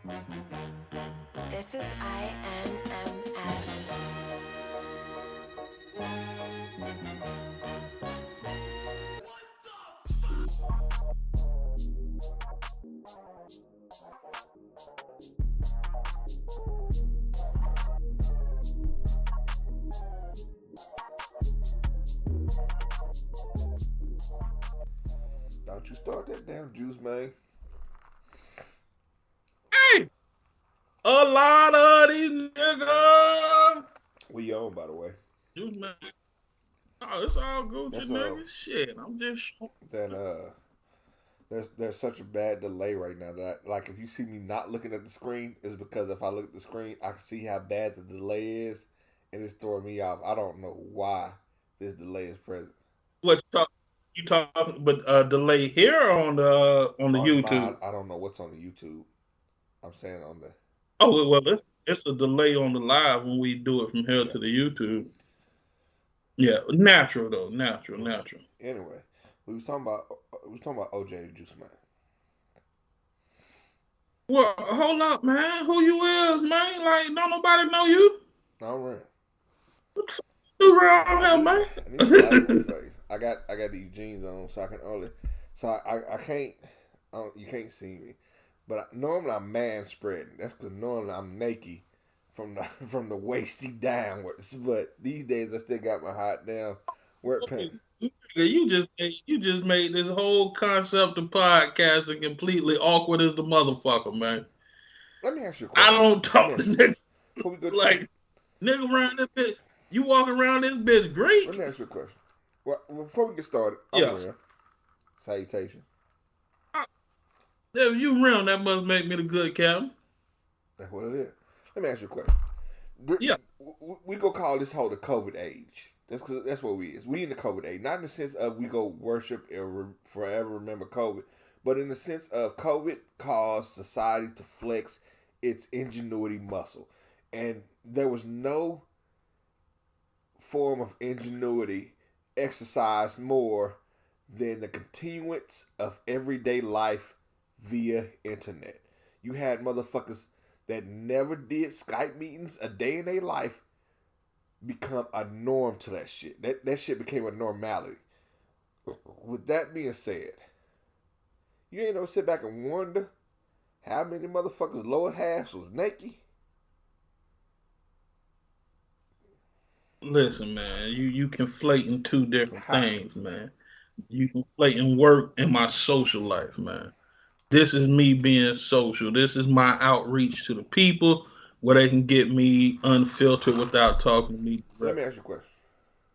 This is INMF. Don't you start that damn juice, man. Hey, a lot of these niggas. We on, by the way. Juice man. Oh, it's all Gucci That's niggas. Shit, I'm just. that there's such a bad delay right now that like if you see me not looking at the screen, it's because if I look at the screen, I can see how bad the delay is, and it's throwing me off. I don't know why this delay is present. What you talking? But delay here or on the On mine, YouTube. I don't know what's on the YouTube. I'm saying on the Oh well, it's a delay on the live when we do it from here yeah. to the YouTube. Yeah, natural though, natural, Okay. natural. Anyway, we was talking about OJ the Juice Man. Well, hold up, man. Who you is, man? Like, don't nobody know you? Now I'm running. What the fuck you I, around I here, need man? I need some light on my face. I got these jeans on, so I can only so I can't you can't see me, but normally I'm man spreading. That's because normally I'm naked from the from the waisty downwards. But these days I still got my hot down work pants. You just made this whole concept of podcasting completely awkward as the motherfucker, man. Let me ask you a I question. don't Let me talk to ask you a niggas question. Before we go, like nigga around this bitch. You walk around this bitch let Greek? me ask you a question. Well, before we get started, I'm Yeah. real. Salutation. If you around, that must make me the good captain. That's what it is. Let me ask you a question. Yeah. We go call this whole the COVID age. That's what we is. We in the COVID age, not in the sense of we go worship and forever remember COVID, but in the sense of COVID caused society to flex its ingenuity muscle, and there was no form of ingenuity exercised more than the continuance of everyday life via internet. You had motherfuckers that never did Skype meetings a day in their life become a norm to that shit. That shit became a normality. With that being said, you ain't never sit back and wonder how many motherfuckers lower halves was naked. Listen, man, you conflating two different How? things, man. You conflating work and my social life, man. This is me being social. This is my outreach to the people where they can get me unfiltered without talking to me Let me directly. ask you a question.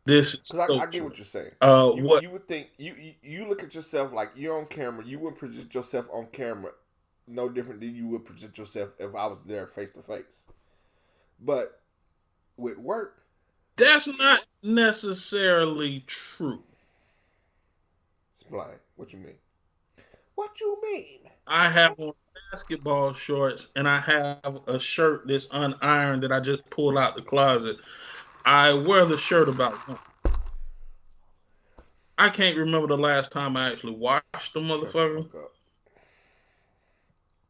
This is Cause I get social. what you're saying. You What? you would think you look at yourself like you're on camera. You wouldn't present yourself on camera no different than you would present yourself if I was there face to face. But with work, That's not necessarily true. explain what you mean. What you mean? I have on basketball shorts and I have a shirt that's unironed that I just pulled out the closet. I wear the shirt about once. I can't remember the last time I actually washed the Shut the motherfucker. fuck up.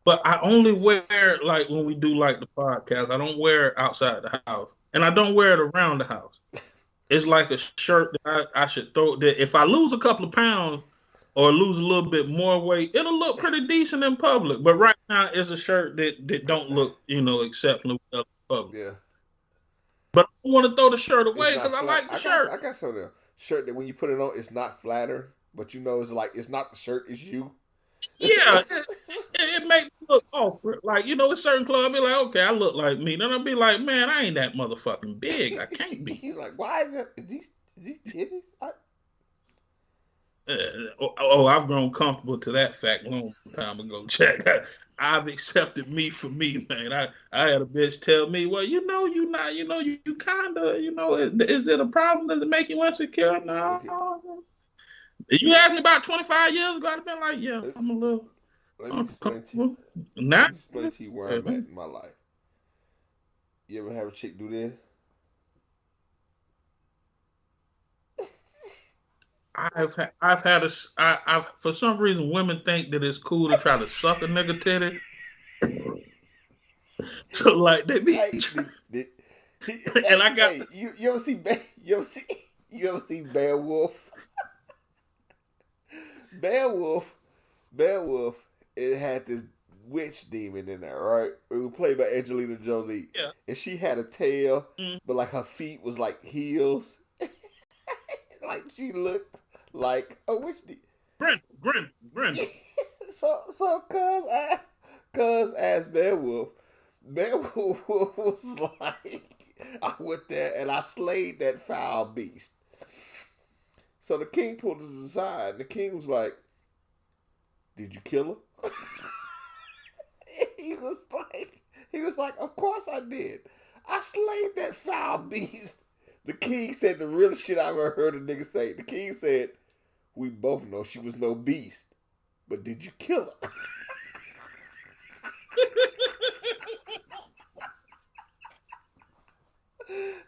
But I only wear it like when we do like the podcast. I don't wear it outside the house, and I don't wear it around the house. It's like a shirt that I should throw. That if I lose a couple of pounds or lose a little bit more weight, it'll look pretty decent in public. But right now, it's a shirt that don't look exceptionally well in public. Yeah, But I don't want to throw the shirt it's away not because I flat. like the I shirt. got some of them shirt that when you put it on, it's not flatter, but you know it's like it's not the shirt, it's you. Yeah, it makes me look awkward. Like, it's certain clothes, I'll be like, okay, I look like me. Then I'll be like, man, I ain't that motherfucking big. I can't be. He's like, why is that? Is these titties? I've grown comfortable to that fact a long time ago, Jack. I've accepted me for me, man. I had a bitch tell me, well, you not, you kind of, is it a problem? Does it make you insecure? No. Okay, If you asked me about 25 years ago, I'd have been like, yeah, let, I'm a little let me explain to you. uncomfortable. Let Now, me explain to you where I'm at in my life. You ever have a chick do this? I've had I've for some reason women think that it's cool to try to suck a nigga titty. So like they be, Hey, and I got you ever see you ever see Beowulf? Beowulf, Beowulf. It had this witch demon in there, right? It was played by Angelina Jolie, yeah. and she had a tail, Mm, but like her feet was like heels, like she looked like a witch demon. Grendel. So cuz asked Beowulf. Beowulf was like, I went there and I slayed that foul beast. So the king pulled it aside, and the king was like, "Did you kill her?" he was like, "Of course I did. I slayed that foul beast." The king said the realest shit I ever heard a nigga say. The king said, "We both know she was no beast, but did you kill her?"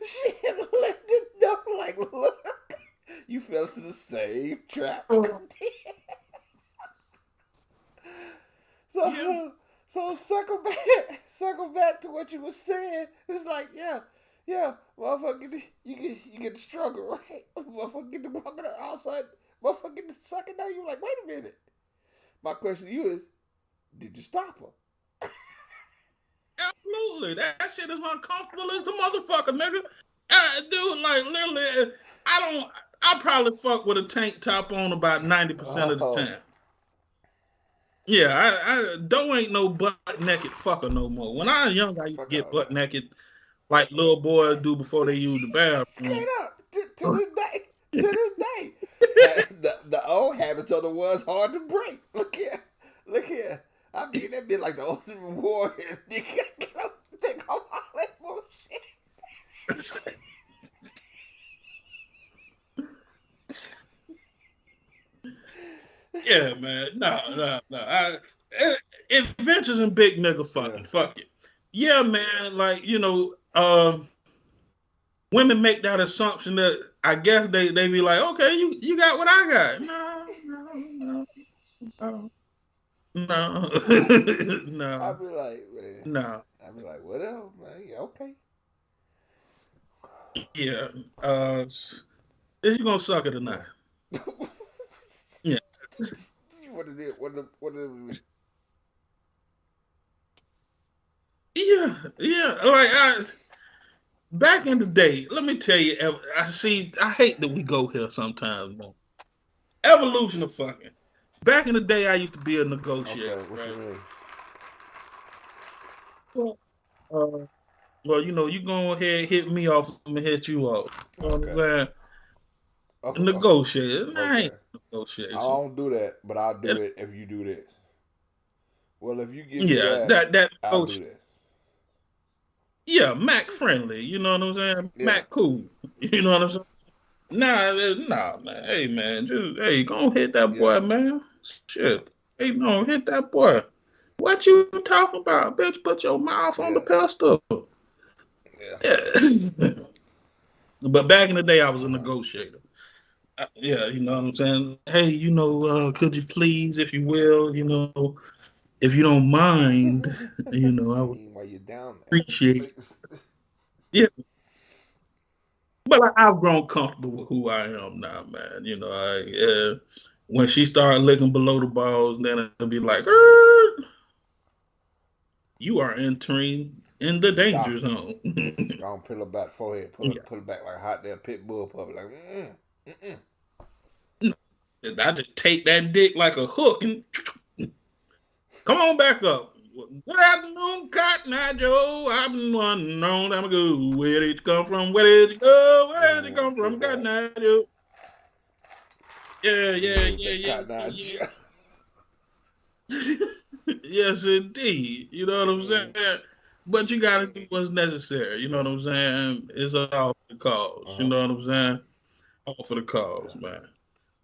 She let it know, like, look, you fell into the same trap. Yeah. So, so circle back to what you were saying. It's like, yeah, motherfucker, you get the struggle, right? Motherfucker get the walking outside, motherfucker get the sucking down. You like, wait a minute. My question to you is, did you stop her? Absolutely. That shit is uncomfortable as the motherfucker, nigga. Dude, like literally, I don't. I probably fuck with a tank top on about 90% of the Oh, time. Yeah, I don't ain't no butt naked fucker no more. When I was young, I used to fuck get all butt that. naked like little boys do before they use the Straight bathroom. up, to this day, to this day, the old habits are the ones hard to break. Look here. I mean, that been like the ultimate warrior. Nigga, take off all that bullshit. Yeah, man. No. Adventures in big nigga Yeah. fucking. Fuck it. Yeah, man. Like, women make that assumption that I guess they be like, okay, you got what I got. No, no, I'd no, be like, man. no. I'd be like, whatever, man. Yeah, okay. Yeah. Uh, is you gonna suck it or not? Yeah. Yeah. What is it? What is it? Yeah. Like back in the day, let me tell you, I hate that we go here sometimes, man. Evolution of fucking. Back in the day, I used to be a Okay, negotiator, what you right? mean? Well, you go ahead, hit me off, I'm gonna hit you off. You know what I'm Okay. saying? Okay. Negotiator. Nah, I Okay. ain't I negotiation. don't do that, but I'll do And, it if you do this. Well, if you give me yeah, that, that I'll do negotiation. this. Yeah, Mac friendly. You know what I'm saying? Yeah. Mac cool. You know what I'm saying? Nah, man. Hey, man, go hit that Yeah. boy, man. Shit. Hey, no, hit that boy. What you talking about, bitch? Put your mouth on the Yeah. pedestal. Yeah. Yeah. But back in the day, I was a Uh-huh. negotiator. Yeah, you know what I'm saying? Hey, could you please, if you will, if you don't mind, I would While you're down appreciate. there. Yeah, but I've grown comfortable with who I am now, man. When she started licking below the balls, then it'll be like, you are entering in the danger Stop it. zone. Just go and pull it back forehead. Yeah. Pull it back like a hot damn pit bull puppy. Like, mm-mm. I just take that dick like a hook and come on back up. Good afternoon, Cotton Eye Joe. I've been wondering long time ago. Where did you come from? Where did you go? Where did you come True from, that. Cotton Eye Joe? Yeah, He yeah, is yeah, that yeah, cotton eye yeah, Joe. yeah. Yes, indeed. You know what I'm saying? But you gotta do what's necessary. You know what I'm saying? It's all for the cause. You Uh-huh. know what I'm saying? All for the Yeah. cause, man.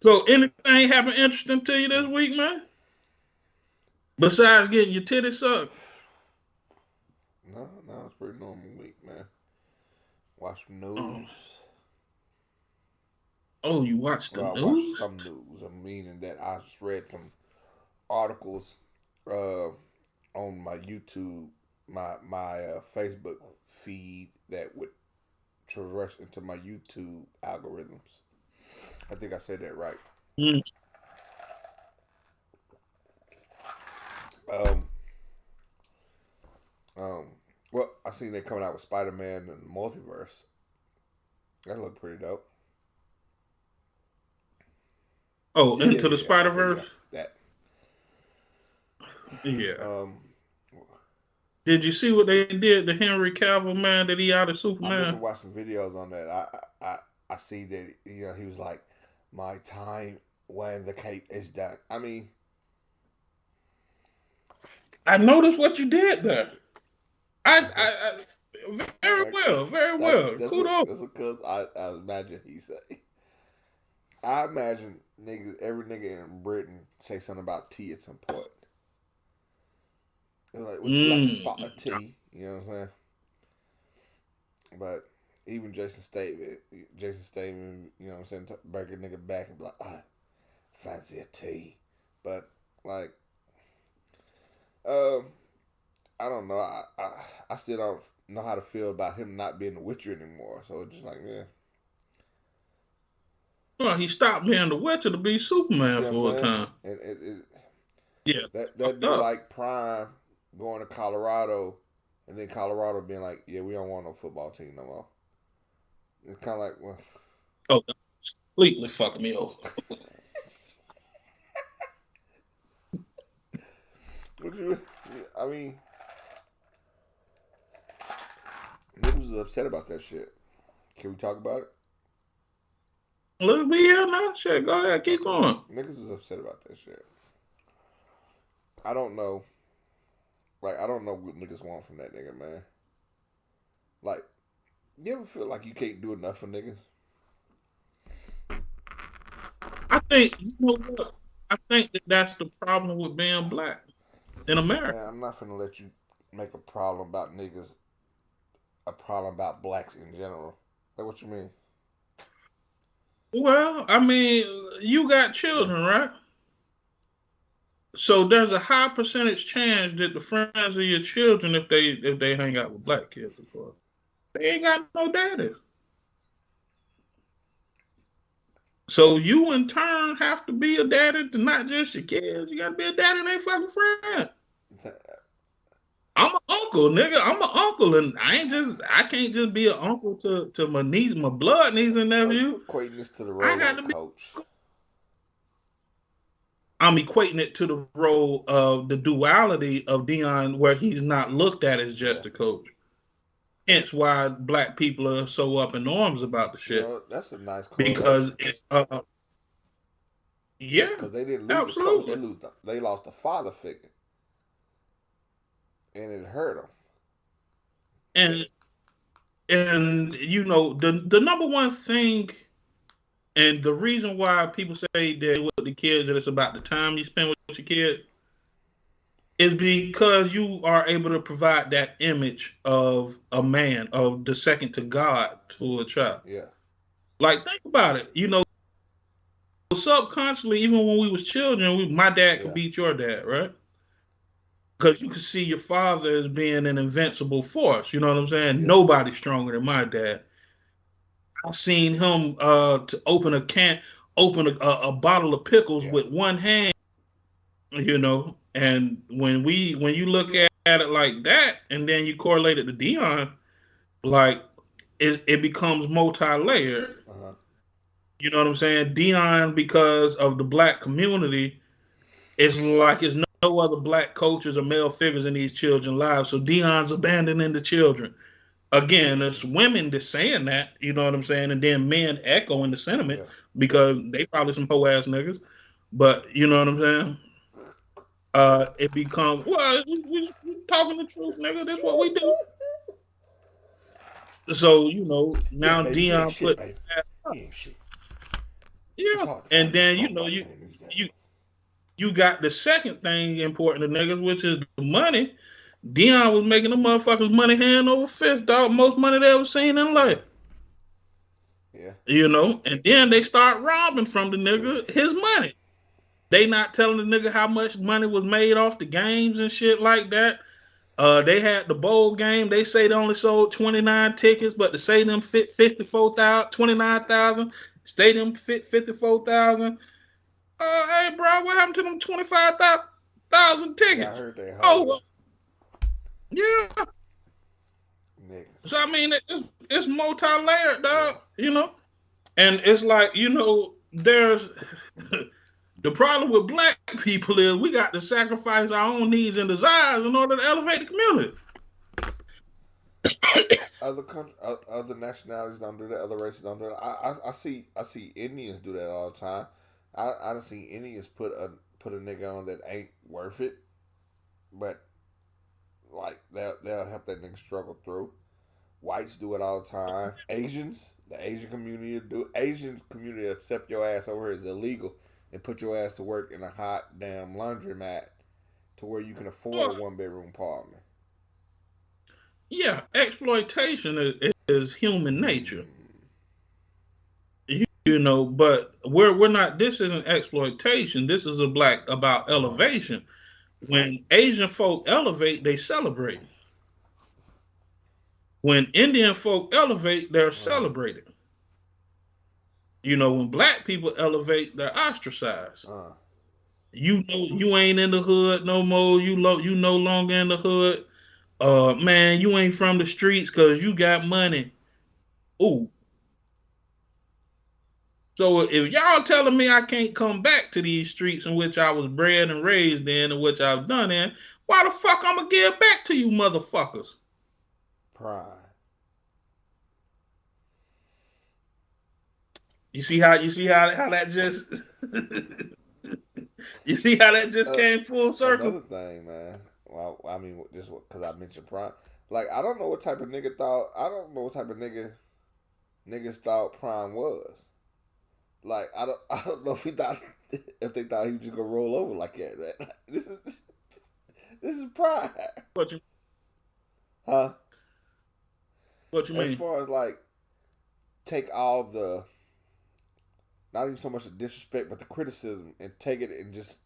So anything happen interesting to you this week, man? Besides getting your titties sucked? No, it's a pretty normal week, man. Watch some Oh, news. oh, you watched the Well, I watched news? some news. I meaning that I just read some articles uh, on my YouTube. my Facebook feed that would traverse into my YouTube algorithms. I think I said that right. Mm. Um, um, well, I seen they coming out with Spider-Man and the multiverse. That looked pretty dope. Oh, Yeah, Into the yeah, yeah. Okay, yeah, Spider-Verse? that. Yeah. Um, Did you see what they did to Henry Cavill, man, that he out of I've been Superman? watching videos on that. I see that he was like, my time when the cape is done. I mean, I noticed what you did there. uh-huh. Very like well, very well. Kudos. that's because I imagine he say. I imagine niggas, every nigga in Britain say something about tea at some point. They're like, would you like a spot Mm. of tea? You know what I'm saying? But even Jason Statham, you know what I'm saying, break a nigga back and be like, fancy a tea. But like, um, I don't know. I still don't know how to feel about him not being the Witcher anymore. So it's just like, yeah, Well, he stopped being the Witcher to be you see Superman what I'm for a saying? time. And Yeah, that fucked be up. like Prime going to Colorado, and then Colorado being like, yeah, we don't want no football team no more. It's kind of like, well, Oh, that completely fucked me over. what you? I mean, niggas was upset about that shit. Can we talk about it? Let's be here now. Shit, go ahead, keep Okay, going. niggas was upset about that shit. I don't know. Like, I don't know what niggas want from that nigga, man. Like, you ever feel like you can't do enough for niggas? I think you know what. I think that's the problem with being black in America. Man, I'm not finna let you make a problem about niggas a problem about blacks in general. Like, what you mean? Well, I mean, you got Yeah. children, right? So there's a high percentage chance that the friends of your children, if they hang out with black kids, of course, they ain't got no daddies. So you in turn have to be a daddy to not just your kids. You gotta be a daddy to their fucking friend. I'm an uncle, nigga. I'm an uncle, and I can't just be an uncle to my niece, my blood niece and Are nephew. you equating this to the I role of got a to be. coach? I'm equating it to the role of the duality of Dion, where he's not looked at as Yeah. just a coach. Hence why black people are so up in arms about the You shit. know, that's a nice Because correlation. it's yeah, Because they didn't lose the coach, absolutely. they lost the father figure, and it hurt them. And you know, the number one thing and the reason why people say that with the kids that it's about the time you spend with your kid is because you are able to provide that image of a man, of the second to God to a child. Yeah. Like think about it. You know, subconsciously, even when we was children, my dad could Yeah. beat your dad, right? Because you could see your father as being an invincible force. You know what I'm saying? Yeah. Nobody's stronger than my dad. I've seen him to open a bottle of pickles Yeah. with one hand. You know, and when you look at it like that, and then you correlate it to Dion, like it becomes multi-layered. Uh-huh. You know what I'm saying? Dion, because of the black community, it's like it's no other black coaches or male figures in these children's lives. So Dion's abandoning the children. Again, it's women that's saying that, you know what I'm saying, and then men echoing the sentiment Yeah. because they probably some hoe ass niggas. But you know what I'm saying? It become well, we talking the truth, nigga. That's what we do. So you know Yeah, now baby, he ain't Dion shit, put baby. He ain't shit. It's yeah, hard to and find good then you phone know right now in these days. you got the second thing important to niggas, which is the money. Dion was making the motherfuckers money hand over fist, dog. Most money they ever seen in Yeah. life. Yeah. You know, and then they start robbing from the Yeah. nigga his money. They not telling the nigga how much money was made off the games and shit like that. They had the bowl game. They say they only sold 29 tickets, but the stadium fit 54,000, 29,000. Stadium fit 54,000. Hey, bro, what happened to them 25,000 Yeah, I tickets? heard they Oh, hold well, it. yeah. Niggas. So I mean, it's multi-layered, Yeah. dog. And it's like there's the problem with black people is we got to sacrifice our own needs and desires in order to elevate the community. Other country, other nationalities don't do that. Other races don't do that. I see Indians do that all the time. I done seen Indians put a nigga on that ain't worth it, but like they'll help that nigga struggle through. Whites do it all the time. Asians, the Asian community do it. Asian community accept your ass over here is illegal and put your ass to work in a hot damn laundromat to where you can afford a Well, 1 bedroom apartment. yeah, exploitation is human nature, but we're not. This isn't exploitation. This is about Uh, elevation. When Asian folk elevate, they celebrate. When Indian folk elevate, they're uh, celebrated. When black people elevate, they're ostracized. uh. You ain't in the hood no more. You no longer in the hood. Man, you ain't from the streets because you got money. Ooh, so if y'all telling me I can't come back to these streets in which I was bred and raised in and which I've done in, why the fuck I'm gonna give back to you motherfuckers? Pride. You see how that just you see how that just Uh, came full circle? Another thing, man. Well, I mean, just because I mentioned Prime. Like, I don't know what type of nigga thought. I don't know what type of niggas thought Prime was. Like, I don't. I don't know if he thought if they thought he was just gonna roll over like that. Man. Like, this is Prime, What you huh? what you As mean? far as like take all the not even so much the disrespect, but the criticism and take it and just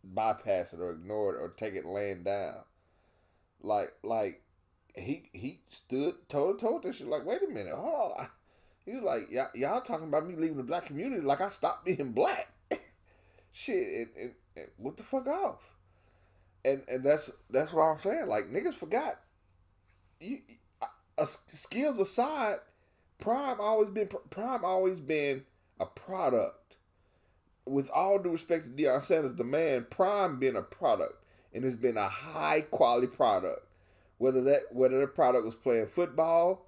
bypass it or ignore it or take it laying down. Like he stood told this shit like, wait a minute, hold on. He was like, y'all talking about me leaving the black community like I stopped being black. Shit, and what the fuck off? And that's what I'm saying. Like niggas forgot. You, skills aside, Prime always been a product. With all due respect to Deion Sanders, the man Prime been a product, and it's been a high quality product. Whether that product was playing football,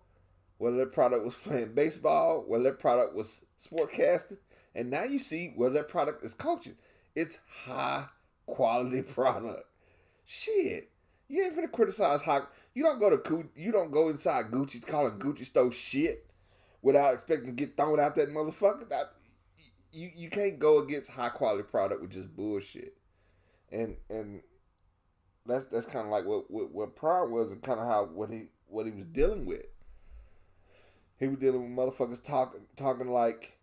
whether that product was playing baseball, whether that product was sportcasting, and now you see whether that product is coaching. It's high quality product. Shit, you ain't finna criticize how you don't go inside Gucci calling Gucci store shit without expecting to get thrown out that motherfucker. You can't go against high quality product with just bullshit. And that's kind of like what Prime was and kind of how what he was dealing with. He was dealing with motherfuckers talking like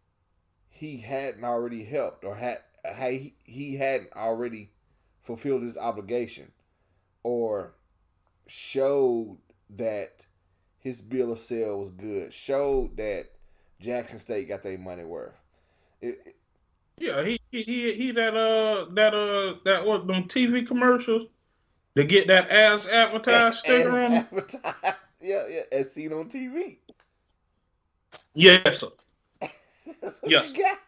he hadn't already helped or he hadn't already fulfilled his obligation or showed that his bill of sale was good, showed that Jackson State got their money worth. Yeah, he that what them TV commercials to get that ass advertised sticker As on them. advertised, yeah, as seen on TV. Yes, sir. That's what Yes. you got.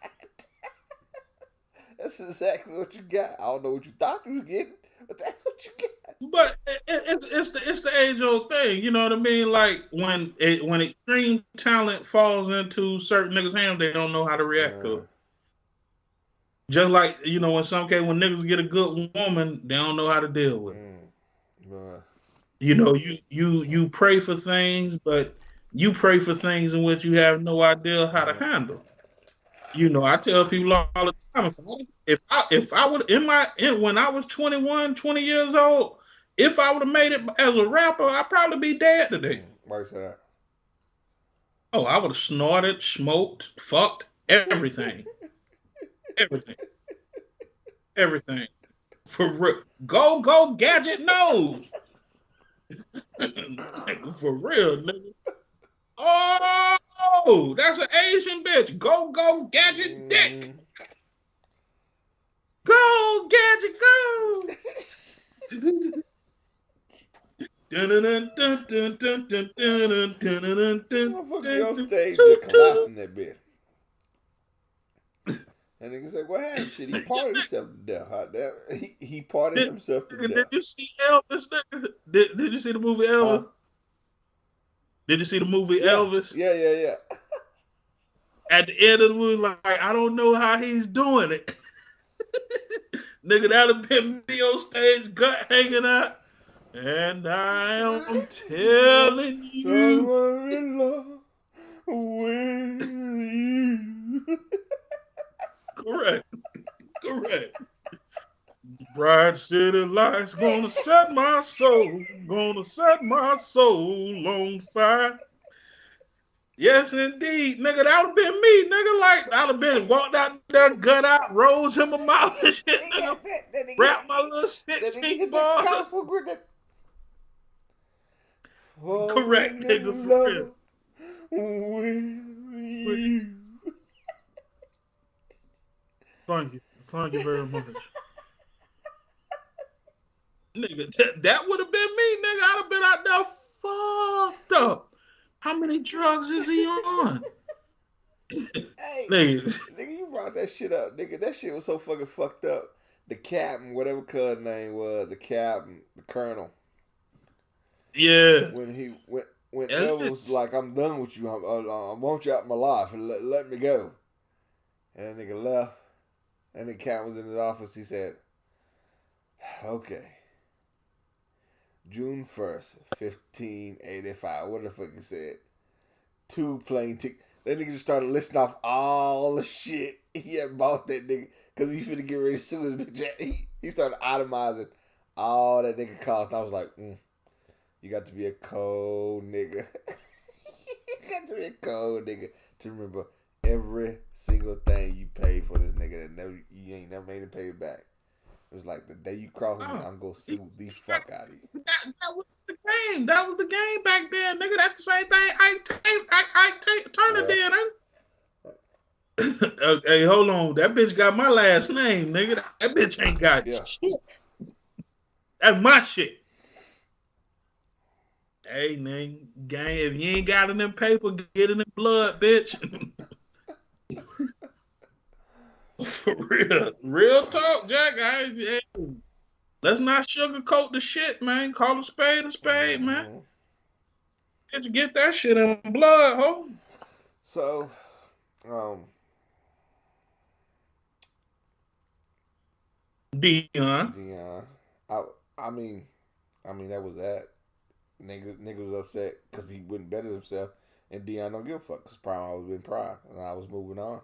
That's exactly what you got. I don't know what you thought you was getting, but that's what you got. But it's the age old thing, you know what I mean? Like when extreme talent falls into certain niggas' hands, they don't know how to react to Uh, it. Just like in some case when niggas get a good woman, they don't know how to deal with it. mm, uh, You pray for things, but you pray for things in which you have no idea how to uh, handle. I tell people all the time, if I would when I was 21, 20 years old, if I would have made it as a rapper, I'd probably be dead today. why you say that? Oh, I would have snorted, smoked, fucked, everything. Everything. Everything. For real. Go gadget knows. Nigga, for real, nigga. Oh, that's an Asian bitch. Go, go, gadget dick. Go, gadget, go. Motherfucker on stage just collapsing that bitch. And nigga said, what happened? Shit, he parted himself to death. He parted himself to Did death. you see Elvis? Nigga? Did you see the movie Elvis? Did you see the movie Elvis? Yeah. At the end of the movie, like, I don't know how he's doing it. Nigga, that'd have been me on stage, gut hanging out. And I am telling you. I'm in love with you. Correct. Bright city lights gonna set my soul on fire. Yes, indeed, nigga, that would have been me, nigga. Like, I'd have been walked out there, gut out, rose in my mouth and shit, nigga. Wrap my little 16 ball. Correct, nigga, for real. With you. Thank you very much. Nigga, that would have been me, nigga. I'd have been out there fucked up. How many drugs is he on? Hey, nigga, you brought that shit up, nigga. That shit was so fucking fucked up. The Capt'n, whatever cuz name was, the Capt'n, the Colonel. Yeah. When Elvis was like, I'm done with you. I want you out of my life and let me go. And that nigga left. And the Capt'n was in his office. He said, okay. June 1st, 1585. What the fuck he said? 2 plane tickets. That nigga just started listing off all the shit he had bought that nigga. Because he finna get ready to sue his bitch. He started itemizing all that nigga cost. I was like, you got to be a cold nigga. You got to be a cold nigga to remember every single thing you paid for this nigga that you ain't never made him pay it back. It was like the day you cross me, I'm gonna sue the fuck out of you. That was the game. That was the game back then, nigga. That's the same thing I Turner did, huh? Hey, hold on. That bitch got my last name, nigga. That bitch ain't got shit. That's my shit. Hey, nigga, gang, if you ain't got it in them paper, get it in blood, bitch. For real. Real talk, Jack. Let's not sugarcoat the shit, man. Call a spade, man. Did you get that shit in blood, ho? So, Dion. I mean, that was that. Nigga was upset because he wouldn't better himself, and Dion don't give a fuck because Prime always been Prime, and I was moving on.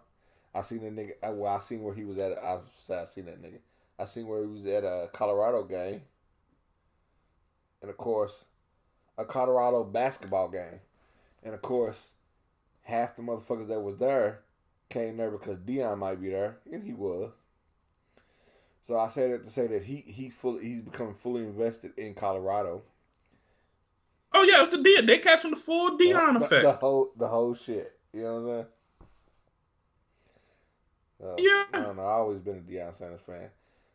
I seen that nigga. Well, I seen where he was at. I seen that nigga. I seen where he was at a Colorado game, and of course, a Colorado basketball game, and of course, half the motherfuckers that was there came there because Dion might be there, and he was. So I say that to say that he's becoming fully invested in Colorado. Oh yeah, it's the Dion. They catching the full Dion effect. The whole shit. You know what I'm saying? Yeah. I don't know. I always been a Deion Sanders fan.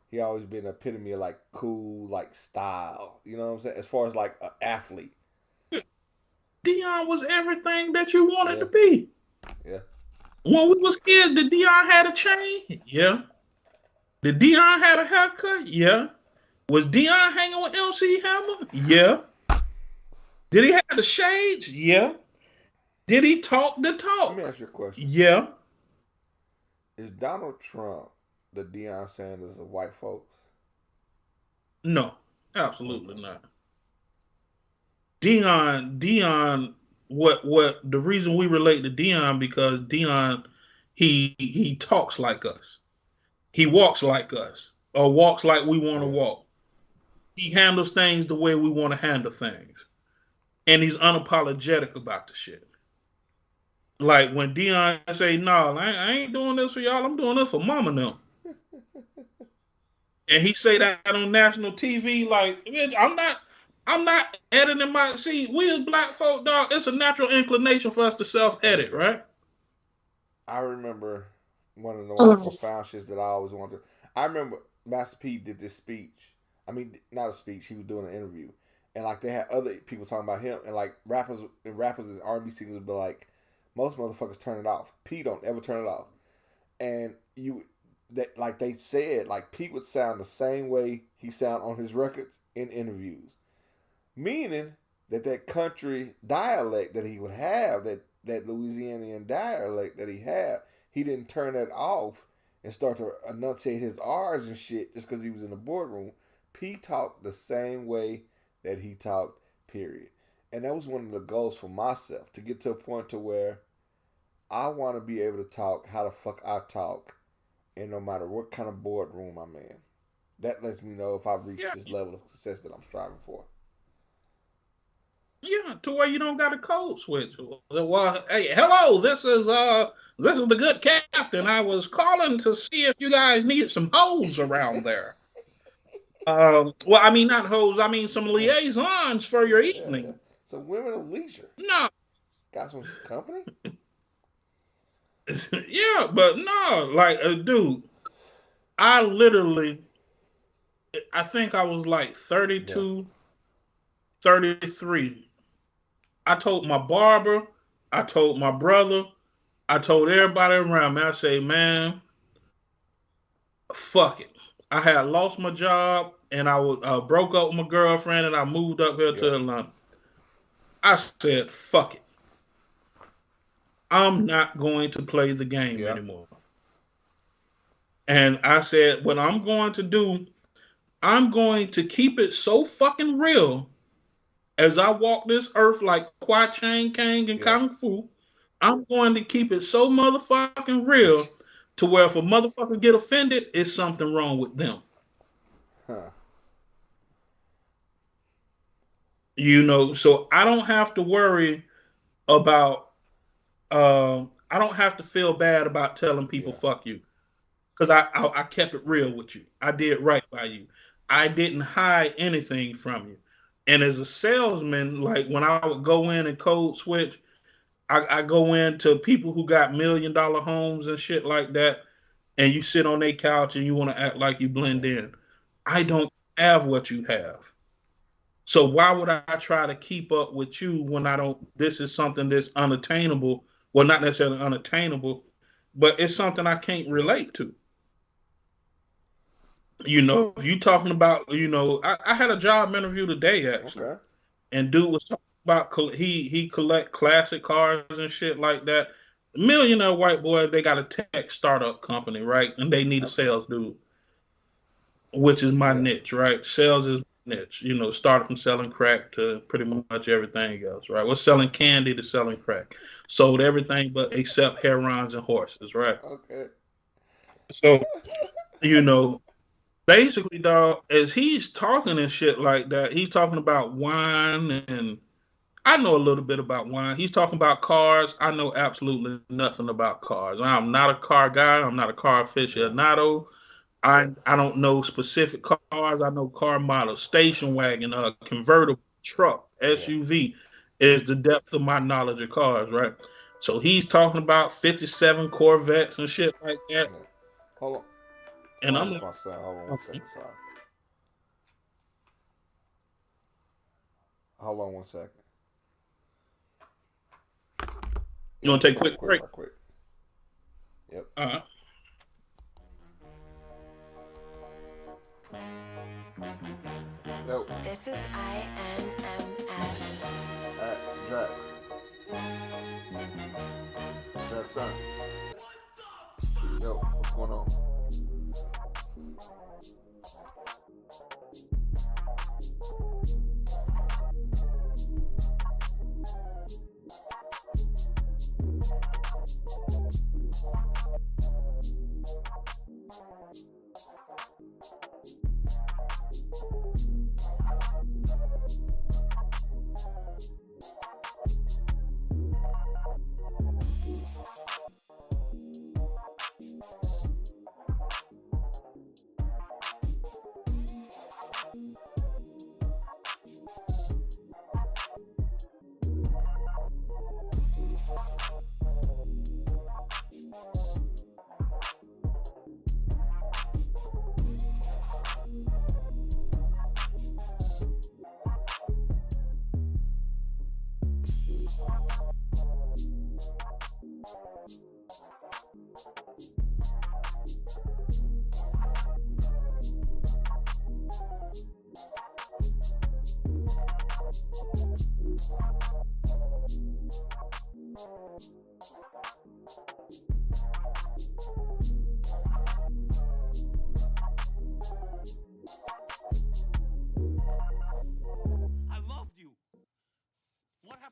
He always been an epitome of like cool, like style. You know what I'm saying? As far as like an athlete. Dion was everything that you wanted to be. Yeah. When we was kids, did Dion had a chain? Yeah. Did Dion had a haircut? Yeah. Was Dion hanging with MC Hammer? Yeah. Did he have the shades? Yeah. Did he talk the talk? Let me ask you a question. Yeah. Is Donald Trump the Deion Sanders of white folks? No, absolutely not. Dion, what the reason we relate to Dion because Dion, he talks like us. He walks like us, or walks like we want to walk. He handles things the way we want to handle things. And he's unapologetic about the shit. Like when Dion say, no, I ain't doing this for y'all. I'm doing this for mama now. And he say that on national TV, like, bitch, I'm not. I'm not editing my. See, we as black folk, dog. It's a natural inclination for us to Hey, self-edit, bro. right? I remember one of the most profound shits that I always wanted. I remember Master P did this speech. I mean, not a speech. He was doing an interview, and like they had other people talking about him, and like rappers and R&B singers would be like, most motherfuckers turn it off. P don't ever turn it off, and you that like they said like Pete would sound the same way he sound on his records in interviews, meaning that country dialect that he would have, that Louisianian dialect that he had, he didn't turn that off and start to enunciate his R's and shit just because he was in the boardroom. P talked the same way that he talked, period. And that was one of the goals for myself, to get to a point to where I want to be able to talk how the fuck I talk, and no matter what kind of boardroom I'm in. That lets me know if I've reached Yeah, this level of success that I'm striving for. yeah. To where you don't got a code switch. Well, hey, hello. This is the good captain. I was calling to see if you guys needed some hoes around there. Well, I mean not hoes. I mean some Yeah, liaisons for your yeah. evening. So women of leisure. No, Got some company? yeah, but no, like, dude. I literally, I think I was like Yeah. 32, 33. I told my barber, I told my brother, I told everybody around me. I say, man, fuck it. I had lost my job and I was broke up with my girlfriend and I moved up here Yeah. to Atlanta. I said, fuck it. I'm not going to play the game Yeah. anymore. And I said, what I'm going to do, I'm going to keep it so fucking real as I walk this earth like Kwa Chang Kang and Yeah. Kung Fu. I'm going to keep it so motherfucking real to where if a motherfucker get offended, it's something wrong with them. Huh. So I don't have to worry about I don't have to feel bad about telling people Yeah. fuck you. Because I kept it real with you. I did right by you. I didn't hide anything from you. And as a salesman, like when I would go in and code switch, I go into people who got $1 million homes and shit like that, and you sit on their couch and you want to act like you blend Yeah. in. I don't have what you have. So why would I try to keep up with you when I don't? This is something that's unattainable. Well, not necessarily unattainable, but it's something I can't Yeah. relate to. If you talking about, I had a job interview today actually, Okay. and dude was talking about he collect classic cars and shit like that. Millionaire white boy, they got a tech startup company, right? And they need a Okay. sales dude, which is my Yeah. niche, right? Sales is my niche. Started from selling crack to pretty much everything else, right? We're selling candy to selling crack. Sold everything but except herons and horses, right? Okay. So, you know, basically, dog, as he's talking and shit like that, he's talking about wine, and I know a little bit about wine. He's talking about cars. I know absolutely nothing about cars. I'm not a car guy. I'm not a car Yeah. aficionado. I don't know specific cars. I know car models, station wagon, convertible, truck, Yeah. SUV is the depth of my knowledge of cars, right? So he's talking about 57 Corvettes and shit like that. Yeah. Hold on. And Oh, I'm that's like, my son. Hold on one okay. second. Sorry. Hold on one second. You Yeah, want I'm to take a take a quick quick break? right quick. Yep. Uh-huh. Yo. This is INMF. Jack. Jack son. Yo, what's going on?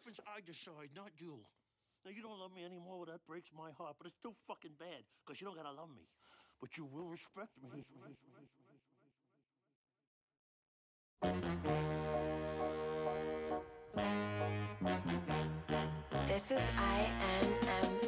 happens, I decide, not you. Now, you don't love me anymore, well, that breaks my heart, but it's still fucking bad, because you don't gotta love me. But you will respect me. This is INMF.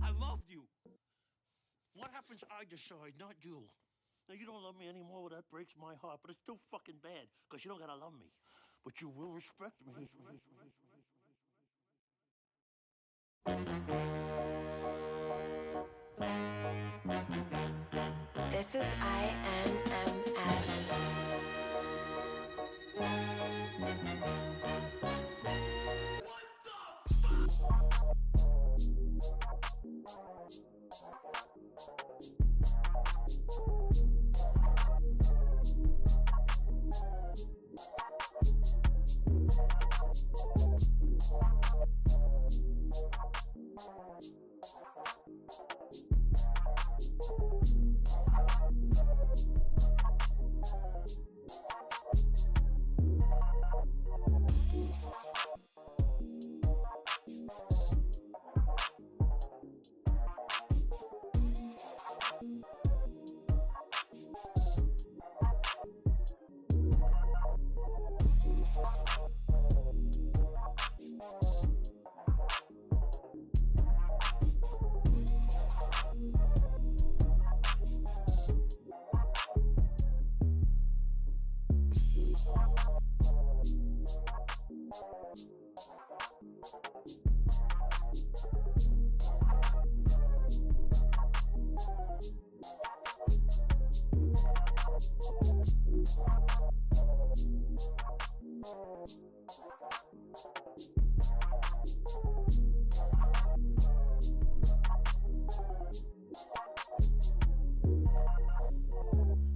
I loved you. What happens, I decide, not you. Now, you don't love me anymore, well, that breaks my heart, but it's still fucking bad, because you don't gotta love me. But you will respect me. This is INMF.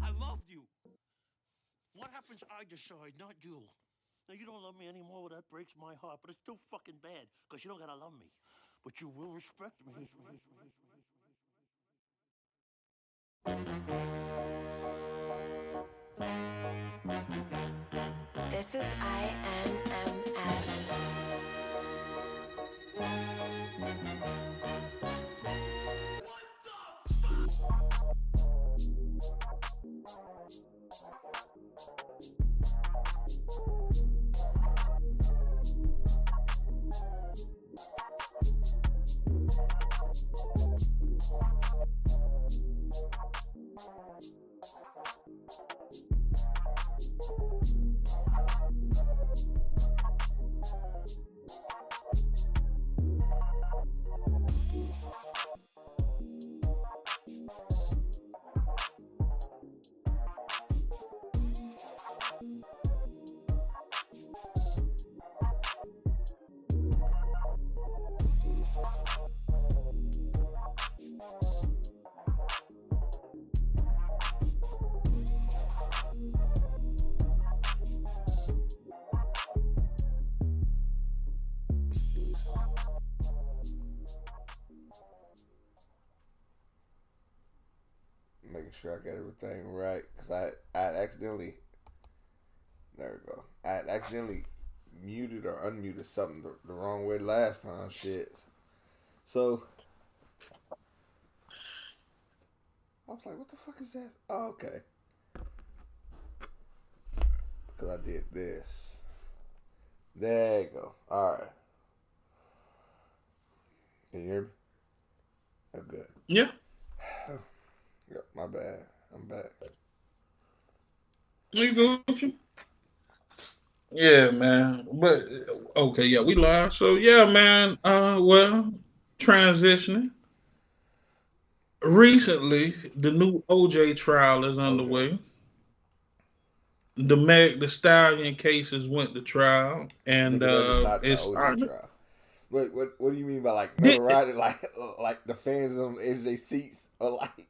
I loved you. What happens, I decide, not you. Now, you don't love me anymore, well, that breaks my heart, but it's still fucking bad, because you don't gotta love me. But you will respect me. This is INMF. sure I got everything right because I accidentally. There we go. I had accidentally muted or unmuted something the wrong way last time. Shit. So I was like, what the fuck is that? Oh, okay. Because I did this. There you go. Alright. Can you hear me? Oh, good. Yeah. Yep, my bad. I'm back. You go. Yeah, man. But okay, yeah, we live. So yeah, man. Well, transitioning. Recently, the new OJ trial is OJ. underway. The Meg the Stallion cases went to trial, and Nigga, that is not the it's OJ starting. trial. What do you mean by like Did, notoriety? Like the fans on the edge of their seats or like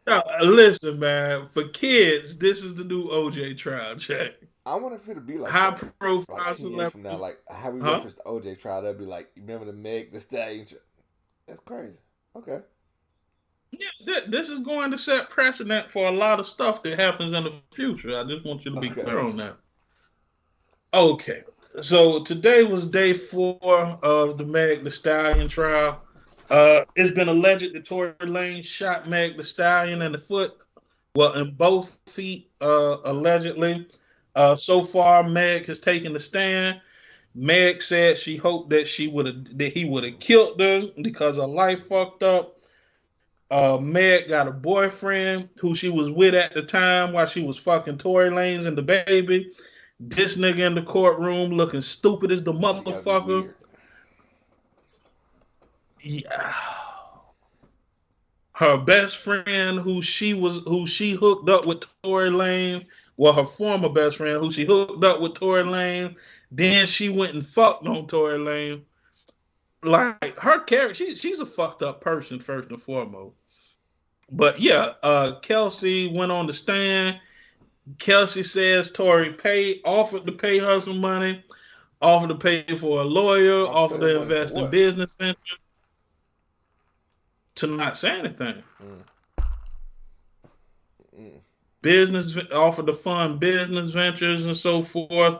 no, listen, man. For kids, this is the new OJ trial. Check. I wonder if it'll be like High that. Like profile 10 years from now, celebrity. like how we Huh? reference the OJ trial, they'll be like, you remember the Meg the Stallion? That's crazy. Okay. Yeah, this is going to set precedent for a lot of stuff that happens in the future. I just want you to be Okay. clear on that. Okay. So today was day 4 of the Meg the Stallion trial. It's been alleged that Tory Lanez shot Meg the Stallion in the foot, well, in both feet, allegedly. So far, Meg has taken the stand. Meg said she hoped that he would have killed her because her life fucked up. Meg got a boyfriend who she was with at the time while she was fucking Tory Lanez and the baby. This nigga in the courtroom looking stupid as the This shit gotta be motherfucker. weird. Yeah. Her best friend who she hooked up with Tory Lanez, well, her former best friend who she hooked up with Tory Lanez, then she went and fucked on Tory Lanez. Like her character, she's a fucked up person first and foremost. But yeah, Kelsey went on the stand. Kelsey says Tory offered to pay her some money, offered to pay for a lawyer, Off offered paying to money for invest in what? business ventures, to not say anything. Mm. Business offered to fund business ventures and so forth.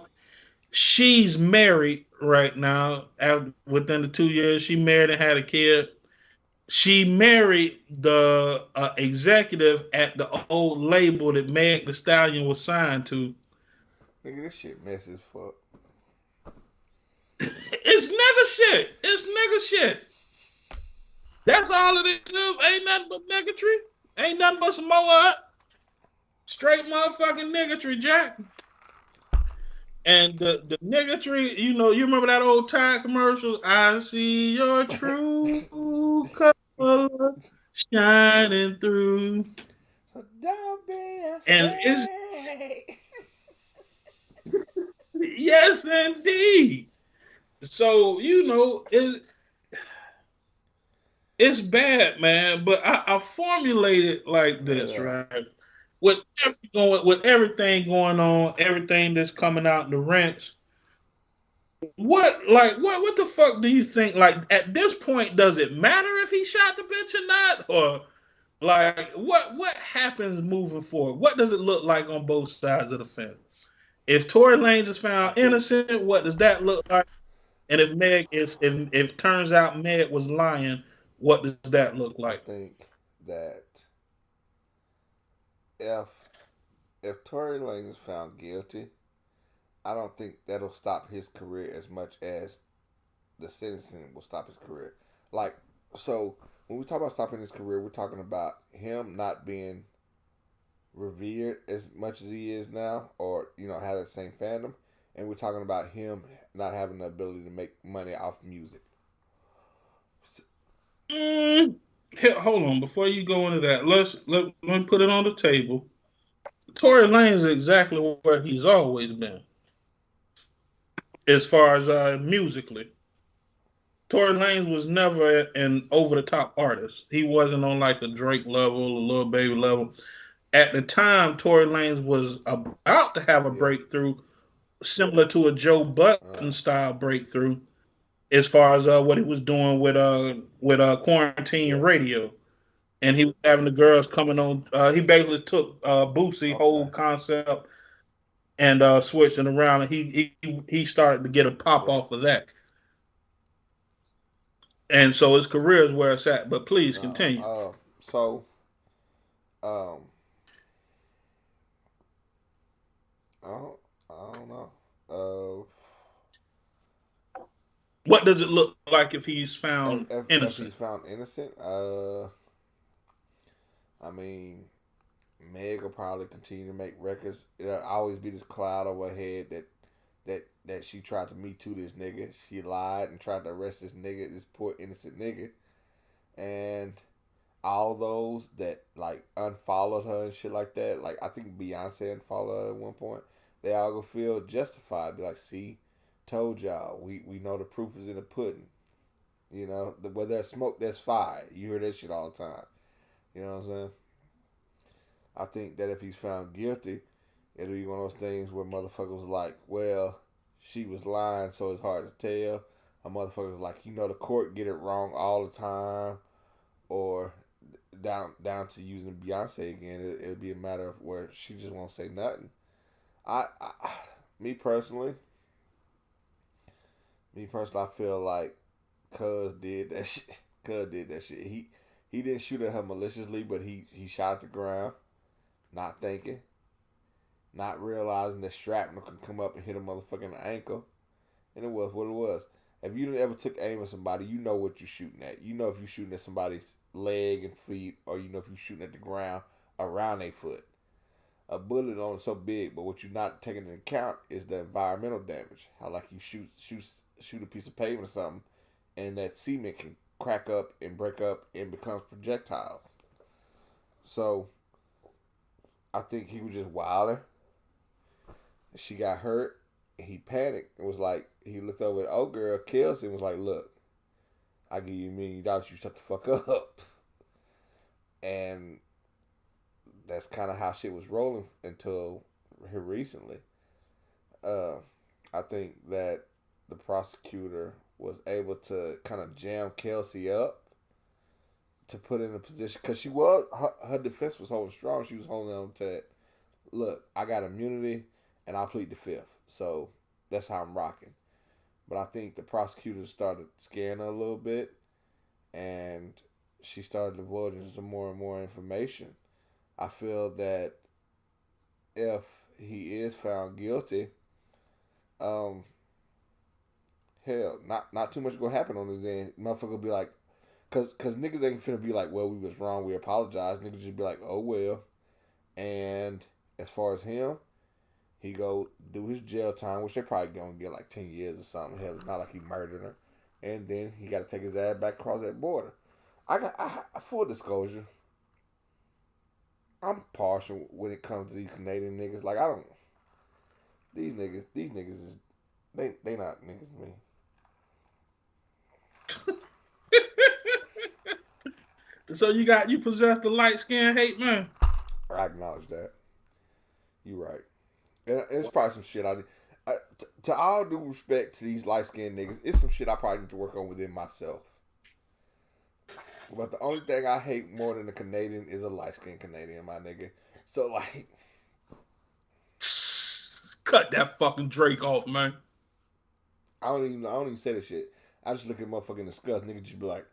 She's married right now. Within the 2 years, she married and had a kid. She married the executive at the old label that Meg the Stallion was signed to. Nigga, this shit messy as fuck. It's nigga shit. It's nigga shit. That's all it is. Ain't nothing but niggatry. Ain't nothing but some more straight motherfucking niggatry, Jack. And the niggatry, you remember that old Tide commercial? I see your true color shining through. So don't be And it's afraid. yes, indeed. So it's bad, man. But I formulated like Let it this, out. right? With everything going on, everything that's coming out the rents. What the fuck do you think? Like at this point, does it matter if he shot the bitch or not, or like what happens moving forward? What does it look like on both sides of the fence? If Tory Lanez is I found think innocent, what does that look like? And if Meg is if turns out Meg was lying, what does that look I like? think that if if Tory Lanez is found guilty, I don't think that'll stop his career as much as the sentencing will stop his career. Like, so when we talk about stopping his career, we're talking about him not being revered as much as he is now, or have that same fandom, and we're talking about him not having the ability to make money off music. Hold on, before you go into that, let me put it on the table. Tory Lanez is exactly where he's always been, as far as musically. Tory Lanez was never an over the top artist. He wasn't on like a Drake level, a Lil Baby level. At the time, Tory Lanez was about to have a Yeah. breakthrough, similar to a Joe Uh, Budden style breakthrough, as far as what he was doing with quarantine yeah. radio. and he was having the girls coming on. He basically took Boosie Okay. whole concept and switched it around, and he started to get a pop Yeah. off of that. And so his career is where it's at. But please No. continue. So um I don't, I don't know. What does it look like if he's found If innocent? he's found innocent, I mean, Meg will probably continue to make records. There'll always be this cloud over her head that she tried to me too this nigga. She lied and tried to arrest this nigga, this poor innocent nigga, and all those that like unfollowed her and shit like that. Like I think Beyonce unfollowed her at one point. They all gonna feel justified. Be like, see, told y'all. We know the proof is in the pudding. You know, where there's smoke, there's fire. You hear that shit all the time. You know what I'm saying? I think that if he's found guilty, it'll be one of those things where motherfuckers like, well, she was lying, so it's hard to tell. A motherfuckers like, the court get it wrong all the time, or down to using Beyonce again. It'll be a matter of where she just won't say nothing. I me personally, I feel like Cuz did that shit. Cuz did that shit. He didn't shoot at her maliciously, but he shot at the ground, not thinking, not realizing that shrapnel can come up and hit a motherfucking ankle, and it was what it was. If you ever took aim at somebody, you know what you're shooting at. You know if you're shooting at somebody's leg and feet, or you know if you're shooting at the ground around their foot. A bullet on so big, but what you're not taking into account is the environmental damage. How like you shoot a piece of pavement or something, and that cement can crack up and break up and becomes projectiles. So I think he was just wilding. She got hurt. And he panicked and was like, he looked over at old girl Kelsey and was like, "Look, I give you $1,000,000. You shut the fuck up." And that's kind of how shit was rolling until here recently. I think that the prosecutor was able to kind of jam Kelsey up to put in a position because her defense was holding strong. She was holding on to it. Look, I got immunity and I plead the fifth, so that's how I'm rocking. But I think the prosecutor started scaring her a little bit, and she started divulging some more and more information. I feel that if he is found guilty, um, hell, not too much gonna happen on his end. Motherfucker will be like, cause niggas ain't finna be like, well, we was wrong, we apologize. Niggas just be like, oh well. And as far as him, he go do his jail time, which they probably gonna get like 10 years or something. Hell, it's not like he murdered her. And then he got to take his ass back across that border. I full disclosure, I'm partial when it comes to these Canadian niggas. Like I don't, these niggas is they not niggas to me. So you possess the light skin hate, man. I acknowledge that. You right. And it's probably some shit to all due respect to these light skinned niggas, it's some shit I probably need to work on within myself. But the only thing I hate more than a Canadian is a light skinned Canadian, my nigga. So like, cut that fucking Drake off, man. I don't even say that shit. I just look at motherfucking disgust. Nigga just be like,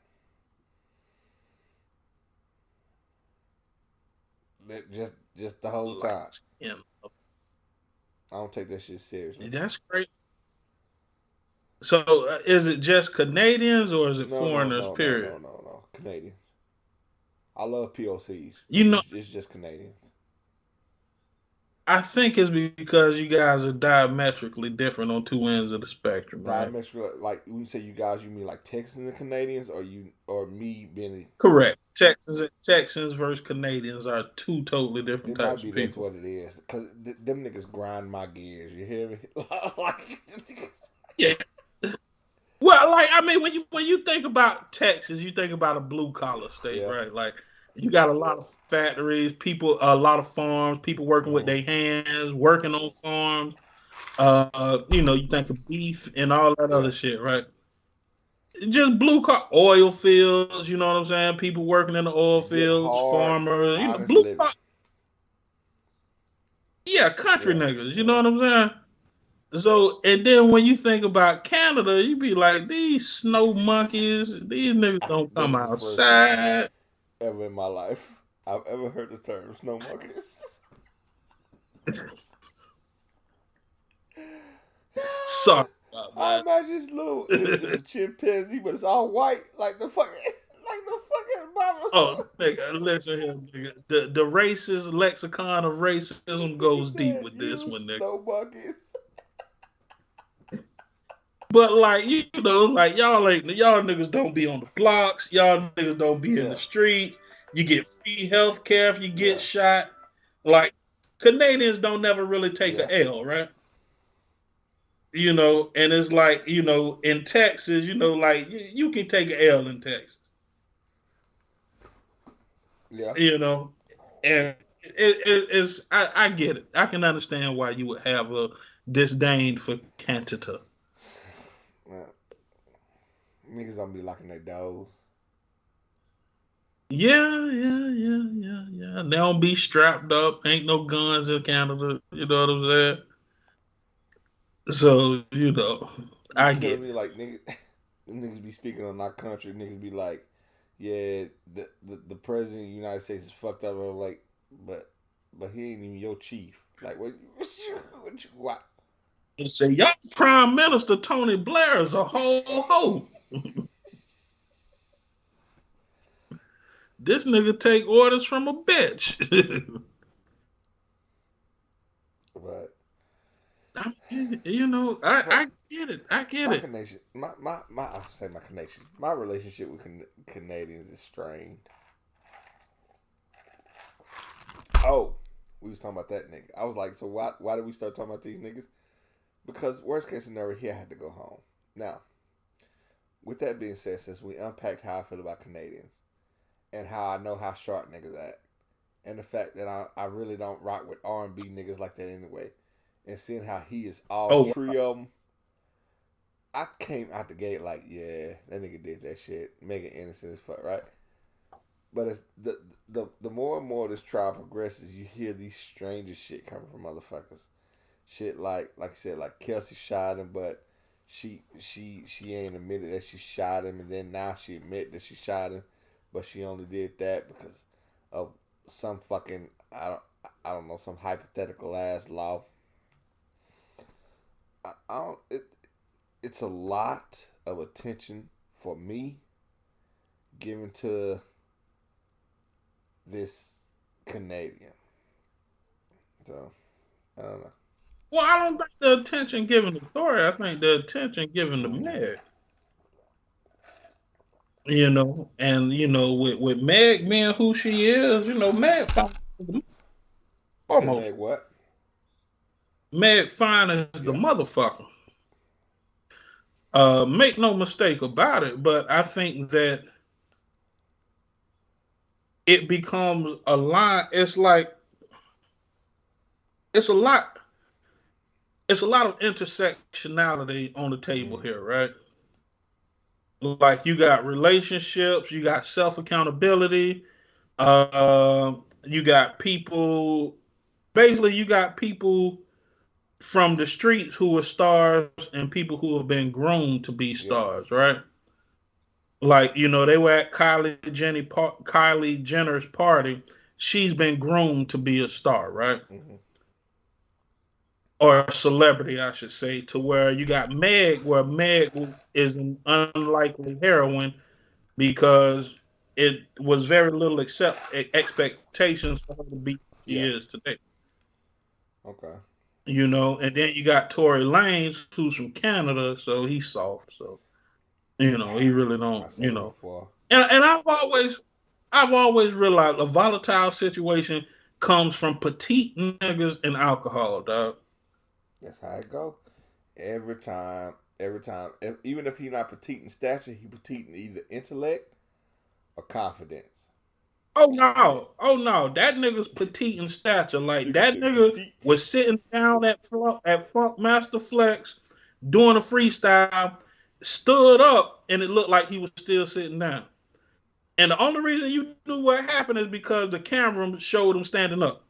that just the whole time. I don't take that shit seriously. That's great. So is it just Canadians or is it foreigners? Period. No. Canadians. I love POCs. You know, it's just Canadians. I think it's because you guys are diametrically different on two ends of the spectrum, right? Diametrically, like when you say you guys, you mean like Texans and Canadians, or me being correct? Texans versus Canadians are two totally different types of people. That's what it is. Cause them niggas grind my gears. You hear me? Like, yeah. Well, like I mean, when you think about Texas, you think about a blue collar state, right? Like you got a lot of factories, people, a lot of farms, people working with their hands, working on farms. You think of beef and all that other shit, right? just blue collar oil fields. You know what I'm saying? People working in the oil Good, fields, hard, farmers. You know, honest blue living. collar. Yeah, country Yeah, niggas. You yeah. know what I'm saying? So, and then when you think about Canada, you be like, these snow monkeys, these niggas don't That come is the first time outside. ever in my life I've ever heard the term snow monkeys. Sorry about I that. imagine it's little. It's a chimpanzee, but it's all white, like the fucking, like the fucking Oh, Bible. nigga, listen here, nigga. The racist lexicon of racism Nigga goes deep said, with this "You one, nigga. snow monkeys." But like you know, like y'all niggas don't be on the blocks. Y'all niggas don't be in Yeah, the streets. You get free health care if you get yeah, shot. Like Canadians don't never really take yeah, a L, right? You know, and it's like, you know, in Texas, you know, like you can take an L in Texas, yeah. you know, and it's I get it. I can understand why you would have a disdain for Canada. Yeah. Niggas don't be locking their doors. Yeah. They don't be strapped up. Ain't no guns in Canada. You know what I'm saying? So, you know, Be I get killing it. me like niggas. Them niggas be speaking on our country. Niggas be like, "Yeah, the president of the United States is fucked up." I'm like, but he ain't even your chief. Like, what? And say, y'all Prime Minister Tony Blair is a whole hoe. This nigga take orders from a bitch. But You know, so I get it. I get my it. connection, I say my connection. My relationship with Canadians is strained. Oh, we was talking about that nigga. I was like, so why did we start talking about these niggas? Because worst case scenario, he had to go home. Now, with that being said, since we unpacked how I feel about Canadians and how I know how sharp niggas act, and the fact that I really don't rock with R&B niggas like that anyway, and seeing how he is all Oh, three of them, I came out the gate like, yeah, that nigga did that shit, make it innocent as fuck, right? But it's the more and more this trial progresses, you hear these strangest shit coming from motherfuckers. Shit like I said, like Kelsey shot him, but she ain't admitted that she shot him, and then now she admit that she shot him, but she only did that because of some fucking I don't know, some hypothetical ass law. I don't it's a lot of attention for me given to this Canadian. So I don't know. well, I don't think the attention given to Tori. I think the attention given to Mm-hmm. Meg. You know, and you know, with Meg being who she is, you know, Meg fine as the You said almost Meg what? Meg fine as the Yeah. motherfucker. Make no mistake about it, but I think that it becomes a line. It's like it's a lot. It's a lot of intersectionality on the table Mm-hmm. here, right? Like you got relationships, you got self accountability, you got people. Basically, you got people from the streets who are stars and people who have been groomed to be Yeah. stars, right? Like you know, they were at Kylie Jenner's party. She's been groomed to be a star, right? Mm-hmm. Or a celebrity, I should say, to where you got Meg, where Meg is an unlikely heroine because it was very little expectations for her to be who she Yeah. is today. Okay. You know, and then you got Tory Lanez, who's from Canada, so he's soft. So you know, he really I don't. said You it know, before. and I've always realized a volatile situation comes from petite niggas and alcohol, dog. That's how it go. Every time. Every time. Even if he not petite in stature, he petite in either intellect or confidence. Oh no, that nigga's petite in stature. Like Nigga that said nigga petite. was sitting down at Funk Master Flex doing a freestyle. stood up, and it looked like he was still sitting down. And the only reason you knew what happened is because the camera showed him standing up.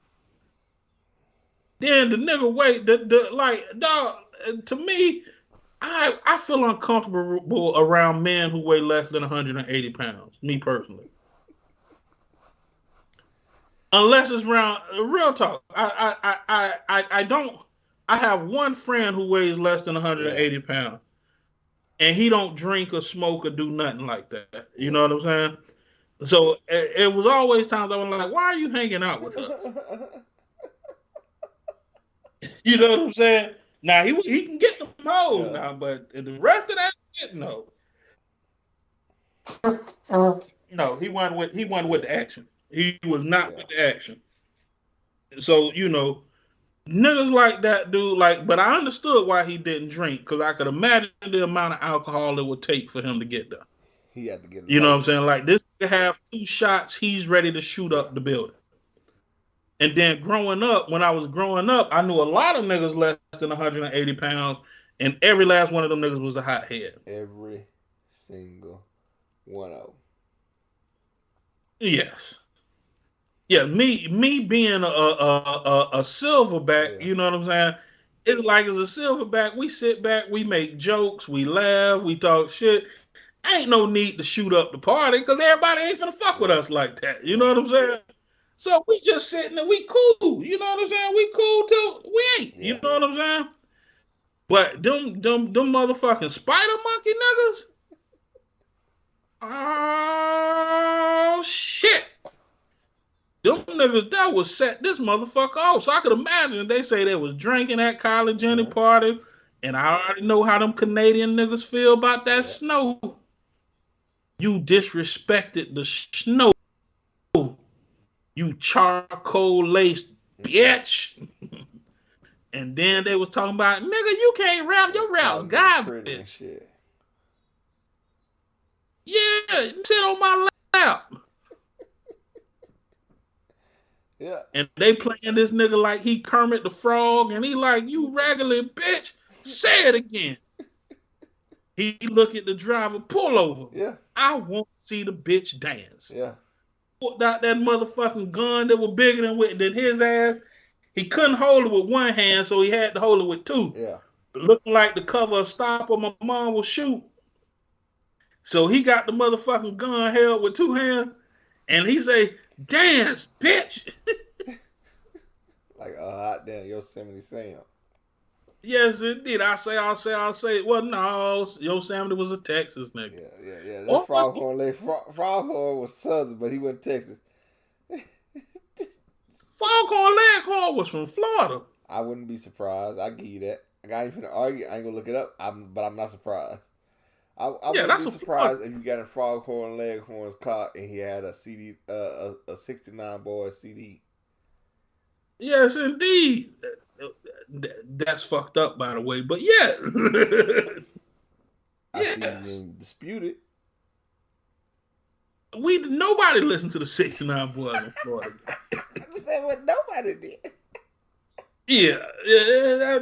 Then the nigga wait, like dog. To me, I feel uncomfortable around men who weigh less than 180 pounds. Me personally, unless it's around real talk. I don't. I have one friend who weighs less than 180 pounds, and he don't drink or smoke or do nothing like that. You know what I'm saying? So it was always times I was like, "Why are you hanging out with us?" You know what I'm saying? Now he can get some hoes now, but the rest of that shit, no. No, he wasn't with the action. He was not with the action. So, niggas like that dude, like, but I understood why he didn't drink, because I could imagine the amount of alcohol it would take for him to get there. He had to get You know what I'm saying? Like, this could have 2 shots, he's ready to shoot up the building. And then when I was growing up, I knew a lot of niggas less than 180 pounds, and every last one of them niggas was a hothead. Every single one of them. Yes. Yeah, me being a silverback, you know what I'm saying? It's like as a silverback, we sit back, we make jokes, we laugh, we talk shit. Ain't no need to shoot up the party because everybody ain't finna fuck with us like that. You know what I'm saying? So we just sitting there, we cool. You know what I'm saying? We cool too. We ain't. You know what I'm saying? But them motherfucking spider monkey niggas. Oh shit. Them niggas that was set this motherfucker off. So I could imagine they say they was drinking at Kylie Jenner party. And I already know how them Canadian niggas feel about that snow. You disrespected the snow. You charcoal laced bitch. And then they was talking about, nigga, you can't rap. Your rap's garbage. Shit. Yeah, sit on my lap. Yeah. And they playing this nigga like he Kermit the Frog, and he like, you raggedy bitch, say it again. He look at the driver, pull over. Yeah. I want to see the bitch dance. Yeah. Pulled out that motherfucking gun that was bigger than his ass. He couldn't hold it with one hand, so he had to hold it with 2. Yeah. Looking like the cover of Stopper my mom will shoot. So he got the motherfucking gun held with 2 hands, and he say, dance, bitch. Like a hot damn Yosemite Sam. Yes, indeed. I'll say. Well, no, Yosemite was a Texas nigga. Yeah. That Froghorn was Southern, but he went Texas. Foghorn Leghorn was from Florida. I wouldn't be surprised. I give you that. I ain't finna argue. I ain't gonna look it up. But I'm not surprised. I wouldn't be surprised if you got a Foghorn Leghorn's car and he had a CD, a 69 boy CD. Yes, indeed. That's fucked up, by the way. But yeah. I see you didn't dispute it. Nobody listened to the 69 boys in Florida. What nobody did. Yeah,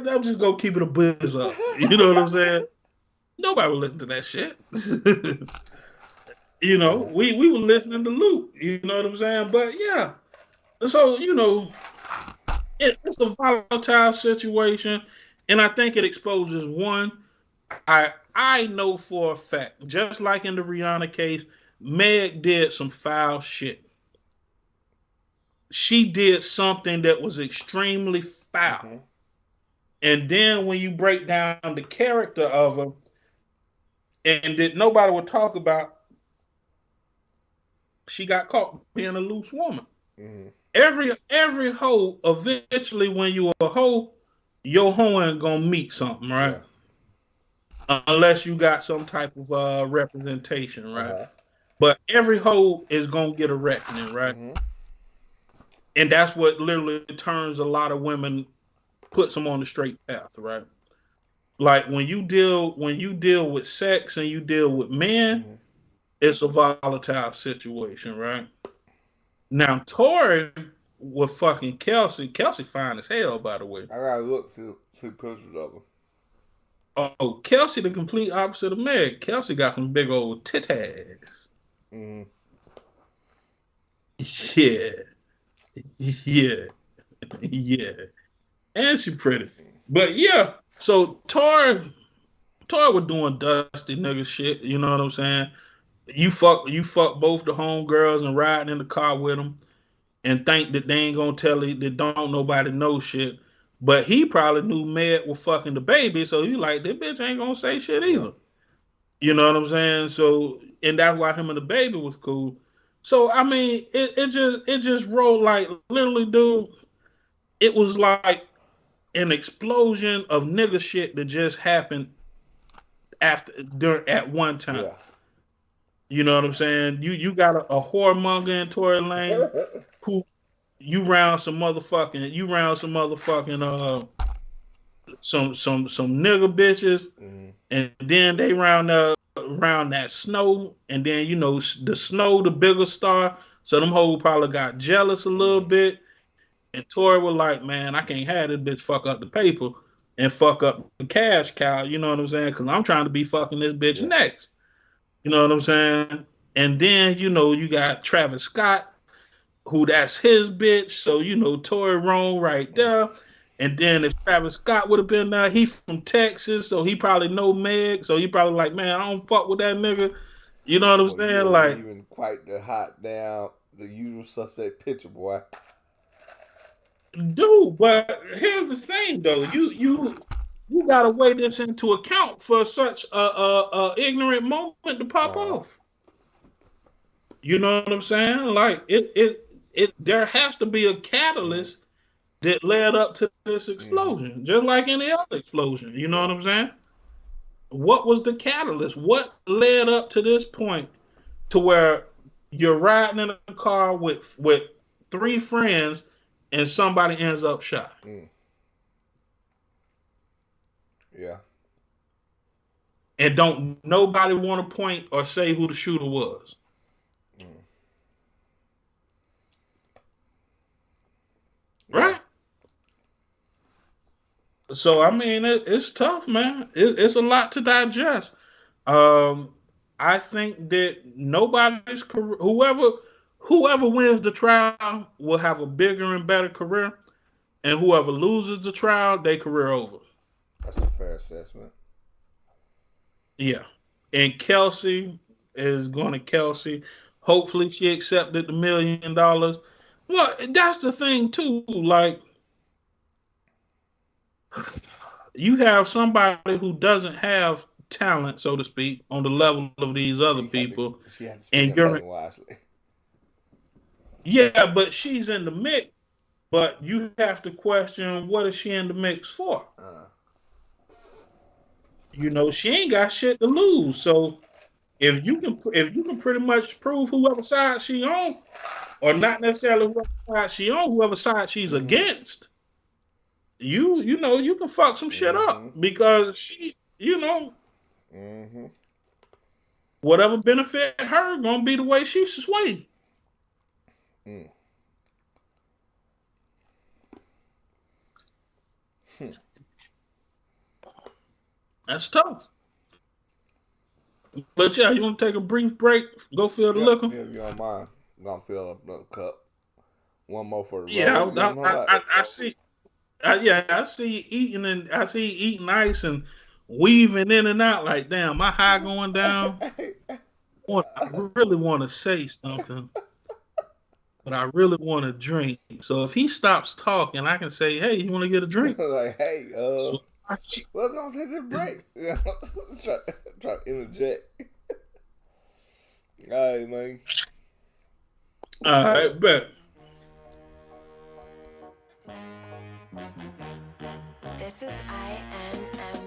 I'm just gonna keep it a buzz up. You know what I'm saying? Nobody would listen to that shit. We were listening to Luke. You know what I'm saying? But yeah, so it's a volatile situation, and I think it exposes one. I know for a fact, just like in the Rihanna case, Meg did some foul shit. She did something that was extremely foul. Mm-hmm. And then when you break down the character of her, and that nobody would talk about, she got caught being a loose woman. Mm-hmm. Every hoe, eventually when you a hoe, your hoe ain't gonna meet something, right? Yeah. Unless you got some type of representation, right? Uh-huh. But every hoe is gonna get a reckoning, right? Mm-hmm. And that's what literally turns a lot of women, puts them on the straight path, right? Like when you deal with sex and you deal with men, mm-hmm. It's a volatile situation, right? Now Tori with fucking Kelsey fine as hell, by the way. I gotta look through pictures of her. Oh, Kelsey, the complete opposite of Meg. Kelsey got some big old titties. Mm. Yeah, yeah, yeah. And she pretty. But yeah, so Tori was doing dusty nigga shit. You know what I'm saying? You fuck both the homegirls and riding in the car with them and think that they ain't gonna tell you that don't nobody know shit. But he probably knew Meg was fucking the baby, so he like, this bitch ain't gonna say shit Yeah. either. You know what I'm saying? So, and that's why him and the baby was cool. So I mean, it just rolled like literally, dude. It was like an explosion of nigga shit that just happened at one time. Yeah. You know what I'm saying? You got a whoremonger in Tory Lane who you round some motherfucking some nigga bitches, and then they round that snow, and then the snow the bigger star, so them hoes probably got jealous a little bit, and Tory was like, man, I can't have this bitch fuck up the paper and fuck up the cash cow. You know what I'm saying? Because I'm trying to be fucking this bitch Yeah. next. You know what I'm saying? And then you got Travis Scott, who that's his bitch. So Tory wrong right there. And then if Travis Scott would have been there, he's from Texas, so he probably know Meg. So he probably like, man, I don't fuck with that nigga. You know what I'm Well, saying? you ain't Like, even quite the hot down the usual suspect picture, boy. dude, but here's the thing though. You gotta weigh this into account for such a ignorant moment to pop off. You know what I'm saying? Like it there has to be a catalyst that led up to this explosion, just like any other explosion. You know what I'm saying? What was the catalyst? What led up to this point to where you're riding in a car with three friends and somebody ends up shot? Yeah. And don't nobody want to point or say who the shooter was. Right? So I mean, it's tough, man. It's a lot to digest. I think that nobody's career, whoever wins the trial will have a bigger and better career, and whoever loses the trial, their career over. That's a fair assessment. Yeah, and Kelsey is going to Kelsey. Hopefully, she accepted the $1 million. Well, that's the thing too. Like, you have somebody who doesn't have talent, so to speak, on the level of these other people, She had to spend and that money wisely. Yeah, but she's in the mix. But you have to question, what is she in the mix for? She ain't got shit to lose. So if you can pretty much prove whoever side she on, or not necessarily whoever side she on, whoever side she's against, you can fuck some shit up, because she whatever benefit her gonna be the way she sway. That's tough. But yeah, you want to take a brief break? Go fill the liquor. Yeah, if you don't mind, I'm gonna fill up another cup. One more for the road. Yeah, I see. I see you eating, and I see you eating ice and weaving in and out. Like, damn, my high going down. I really want to say something, but I really want to drink. So if he stops talking, I can say, "Hey, you want to get a drink?" Like, hey, we're gonna take a break. try to interject. All right, man. All right, bet. This is INMF.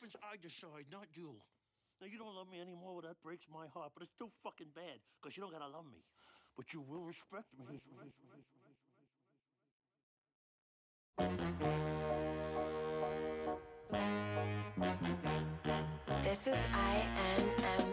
happens, I decide, not you. Now, you don't love me anymore, well, that breaks my heart, but it's still fucking bad, because you don't gotta love me. But you will respect me. This is INMF.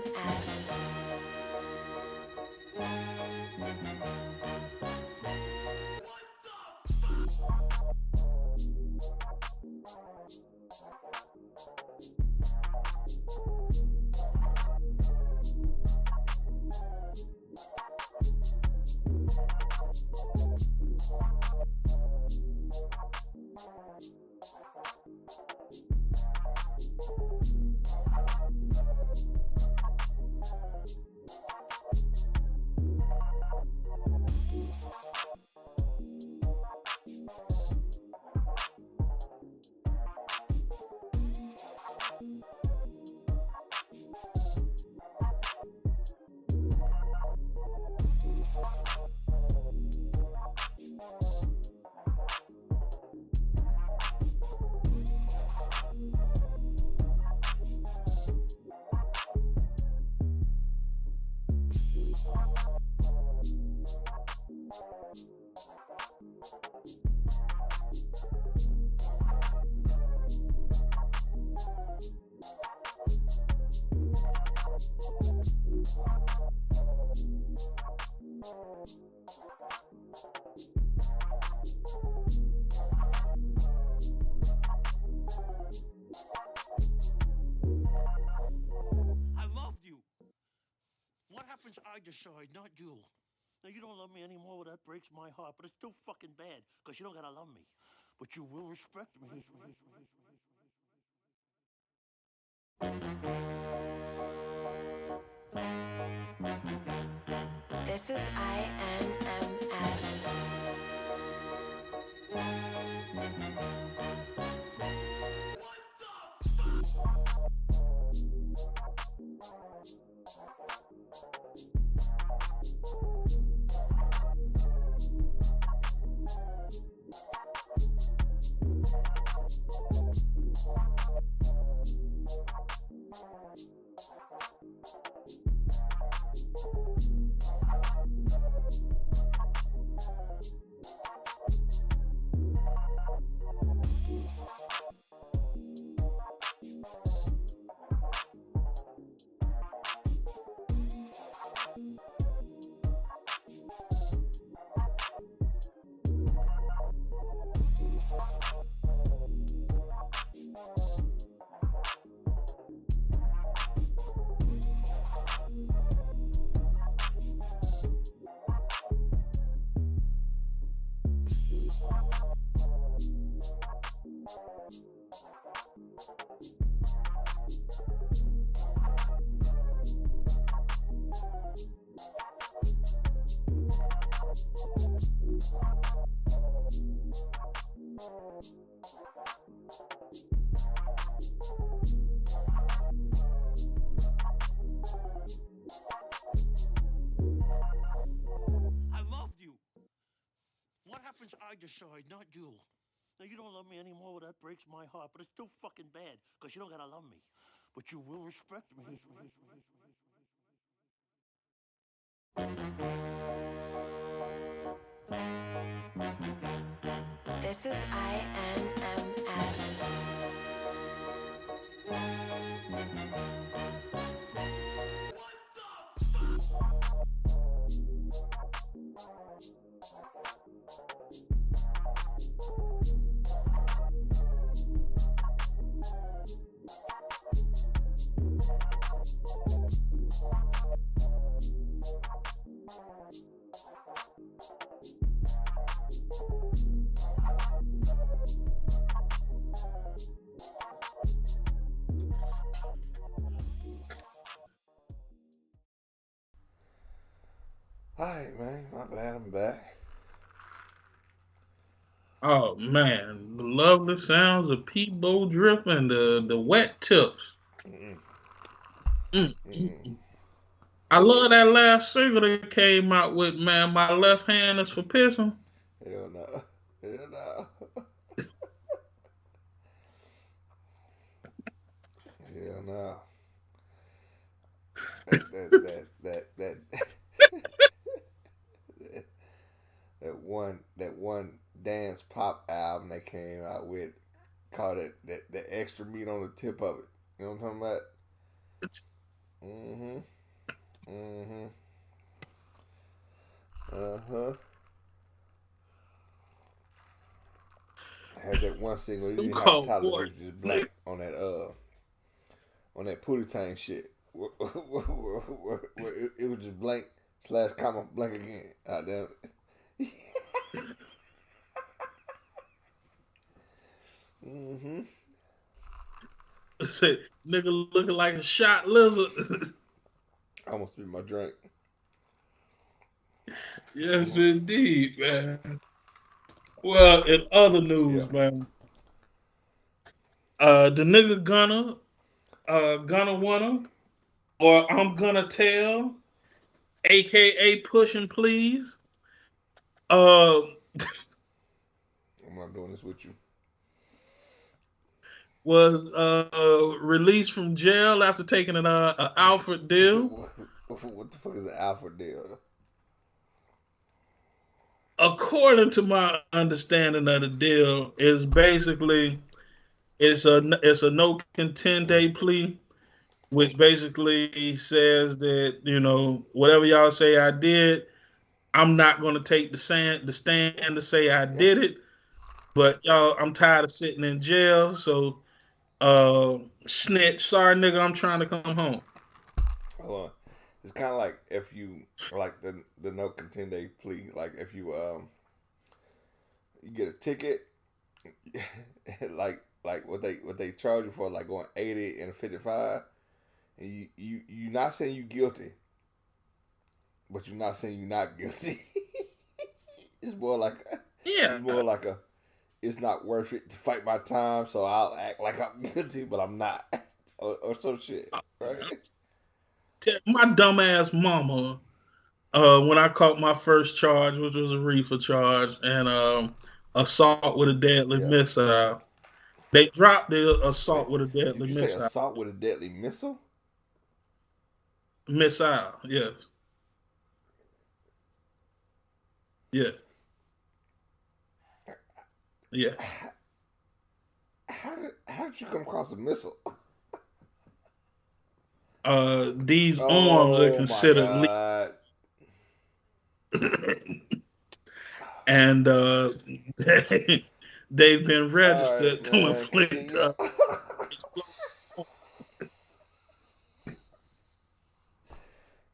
I loved you. What happens, I decide, not you. Now, you don't love me anymore, well, that breaks my heart, but it's still fucking bad, because you don't gotta love me. But you will respect me. This is INMF. I loved you. What happens, I decide, not you. Now, you don't love me anymore, well, that breaks my heart, but it's still fucking bad, because you don't gotta love me. But you will respect me. This is INMF. Alright, man. My bad. I'm back. Oh man, the lovely sounds of Peebo drip and the wet tips. Mm. I love that last single that came out with, man. My left hand is for pissing. Hell no. Hell no. no. That that one dance pop album they came out with called it that extra meat on the tip of it. You know what I'm talking about? Mm-hmm. Mm-hmm. Uh-huh. I had that one single. You Them didn't have a called Tyler. It boy. was just blank on that Pootie Tang shit. It was just blank slash comma blank again. Ah, damn it. Mm-hmm. Say, nigga looking like a shot lizard. I almost spit my drink. Yes, indeed, man. Well, in other Yeah. news, man, the nigga gonna wanna, or I'm gonna tell, aka pushing please, uh, I'm not doing this with you. was released from jail after taking an Alfred deal. What the fuck is an alpha deal? According to my understanding of the deal, is basically it's a no contende plea, which basically says that whatever y'all say I did, I'm not going to take the stand to say I Yeah. did it. But y'all, I'm tired of sitting in jail. So snitch, sorry nigga, I'm trying to come home. Hold on. It's kind of like if you like the no contende plea. Like if you get a ticket, like what they charge you for, like going 80 and 55, and you not saying you guilty, but you're not saying you're not guilty. It's more like Yeah. it's more like a it's not worth it to fight my time, so I'll act like I'm guilty, but I'm not, or some shit, right? My dumbass mama, when I caught my first charge, which was a reefer charge and assault with a deadly Yeah. missile. They dropped the Wait, assault with a did deadly you say missile. assault with a deadly missile? Missile, yes. Yeah. Yeah. How did you come across a missile? These arms are Oh my considered lethal. god! And they've been All right, registered to man, inflict continue. explosive.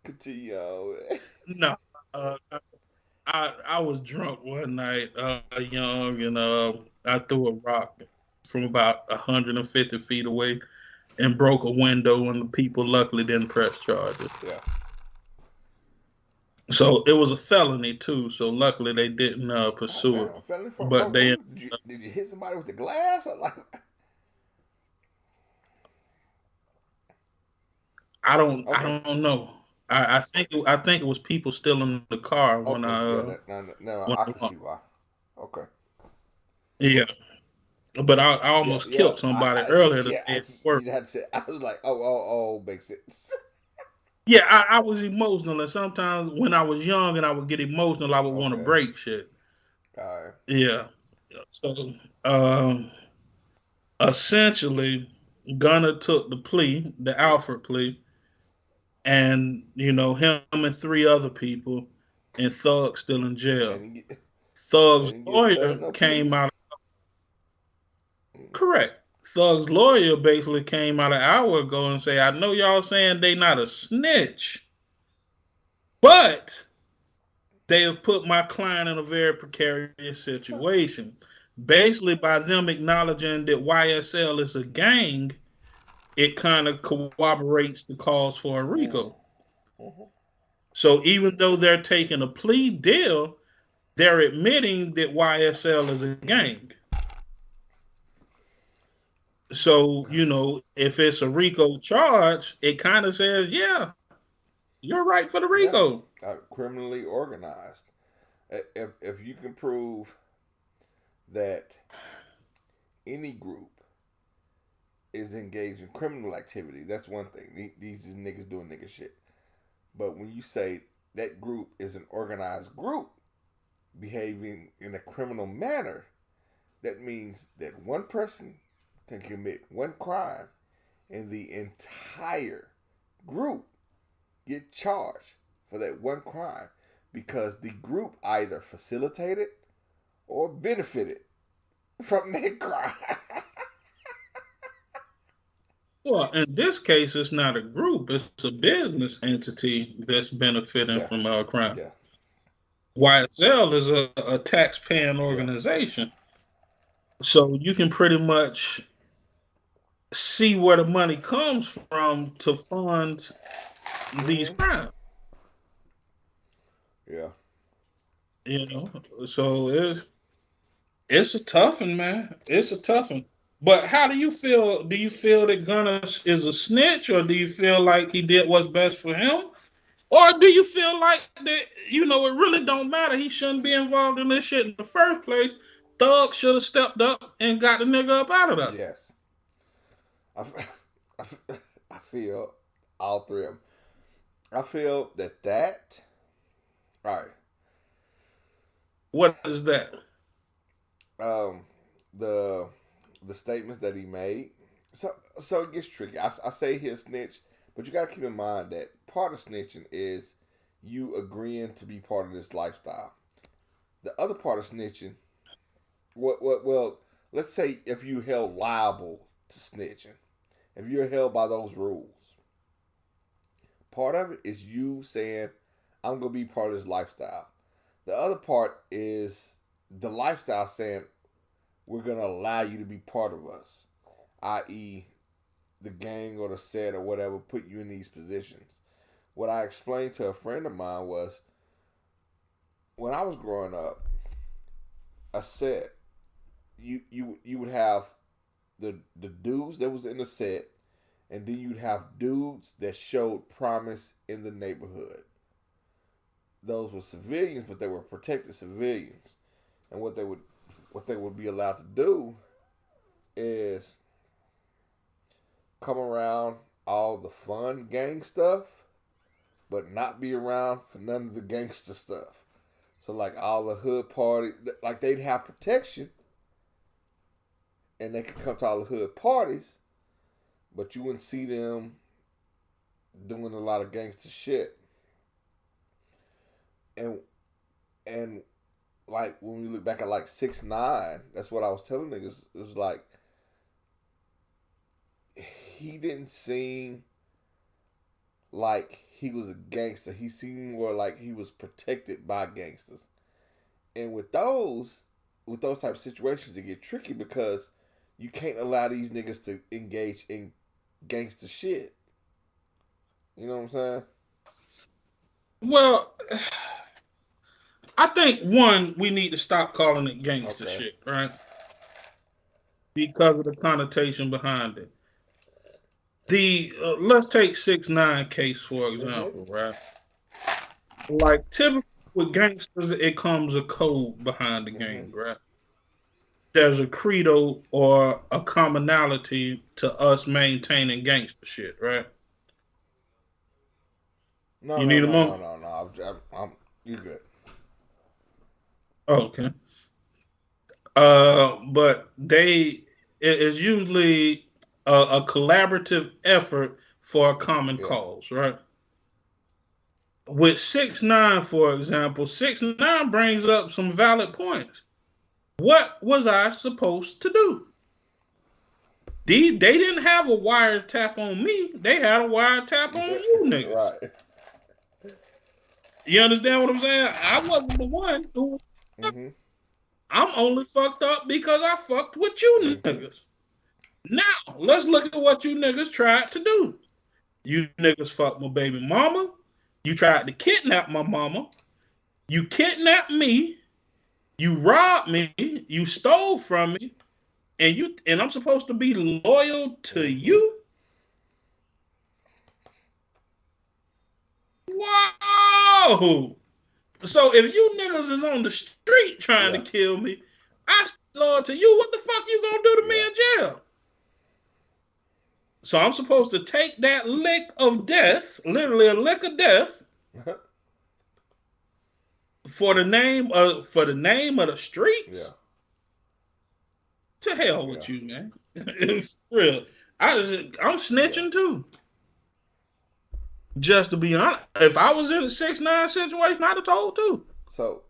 Continue on. Man. No, uh, I was drunk one night, young, and I threw a rock from about 150 feet away and broke a window, and the people luckily didn't press charges. Yeah. So it was a felony too. So luckily they didn't God pursue it. damn, felony for a But broke they, window? Did you hit somebody with the glass? Or like, I okay, don't know. I think it was people still in the car when okay, yeah. I Now when I I can see why. Okay. yeah. But I Yeah, almost yeah. killed somebody earlier today at work. You had to say. I was like, oh, makes sense. Yeah, I was emotional, and sometimes when I was young and I would get emotional, I would want to Okay. break shit. All right. Yeah. So um, essentially, Gunner took the plea, the Yeah. Alfred plea, and him and three other people, and Thug still in They jail. didn't get. They Thug's didn't get lawyer no came plea. out. Correct. Thug's lawyer basically came out an hour ago and say, "I know y'all saying they not a snitch, but they have put my client in a very precarious situation." Basically, by them acknowledging that YSL is a gang, it kind of corroborates the cause for a RICO. Mm-hmm. So even though they're taking a plea deal, they're admitting that YSL is a gang. So, if it's a RICO charge, it kind of says, yeah, you're right for the Yeah. RICO. Criminally organized. If you can prove that any group is engaged in criminal activity. That's one thing. These niggas doing nigga shit. But when you say that group is an organized group behaving in a criminal manner, that means that one person can commit one crime and the entire group get charged for that one crime because the group either facilitated or benefited from that crime. Well, in this case, it's not a group; it's a business entity that's benefiting Yeah. from our crime. Yeah. YSL is a tax-paying Yeah. organization, so you can pretty much see where the money comes from to fund these crimes. Yeah. You know, so it's a tough one, man. It's a tough one. But how do you feel? Do you feel that Gunner is a snitch, or do you feel like he did what's best for him? Or do you feel like that, you know, it really don't matter? He shouldn't be involved in this shit in the first place. Thug should have stepped up and got the nigga up out of there. Yes. I, I, I feel all three of them. I feel that. All right. What is that? The statements that he made. So it gets tricky. I say he's a snitch, but you got to keep in mind that part of snitching is you agreeing to be part of this lifestyle. The other part of snitching, well, let's say if you held liable to snitching, if you're held by those rules, part of it is you saying, I'm going to be part of this lifestyle. The other part is the lifestyle saying, we're going to allow you to be part of us, i.e., the gang or the set or whatever put you in these positions. What I explained to a friend of mine was, when I was growing up, a set, you would have the dudes that was in the set, and then you'd have dudes that showed promise in the neighborhood. Those were civilians, but they were protected civilians. And what they would be allowed to do is come around all the fun gang stuff, but not be around for none of the gangster stuff. So like all the hood parties, like they'd have protection, and they could come to all the hood parties, but you wouldn't see them doing a lot of gangster shit. And like when we look back at like 6ix9ine, that's what I was telling niggas. It was like he didn't seem like he was a gangster. He seemed more like he was protected by gangsters. And with those type of situations, it get tricky because you can't allow these niggas to engage in gangster shit. You know what I'm saying? Well, I think one, we need to stop calling it gangster shit, right? Because of the connotation behind it. Let's take 6ix9ine case for example, right? Like typically with gangsters, it comes a code behind the gang, right? There's a credo or a commonality to us maintaining gangster shit, right? No, You need a no. moment? You're good. Okay. But it is usually a collaborative effort for a common cause, right? With 6ix9ine, for example, 6ix9ine brings up some valid points. What was I supposed to do? They didn't have a wiretap on me. They had a wiretap on you niggas. Right. You understand what I'm saying? I wasn't the one who. I'm only fucked up because I fucked with you niggas. Now, let's look at what you niggas tried to do. You niggas fucked my baby mama. You tried to kidnap my mama. You kidnapped me. You robbed me. You stole from me. And I'm supposed to be loyal to you? Whoa! So if you niggas is on the street trying to kill me, I stay loyal to you. What the fuck you gonna do to me in jail? So I'm supposed to take that lick of death, literally a lick of death, for the name of the streets. Yeah. To hell with you, man. It's real. I'm snitching too. Just to be honest, if I was in a 6ix9ine situation, I'd have told too. So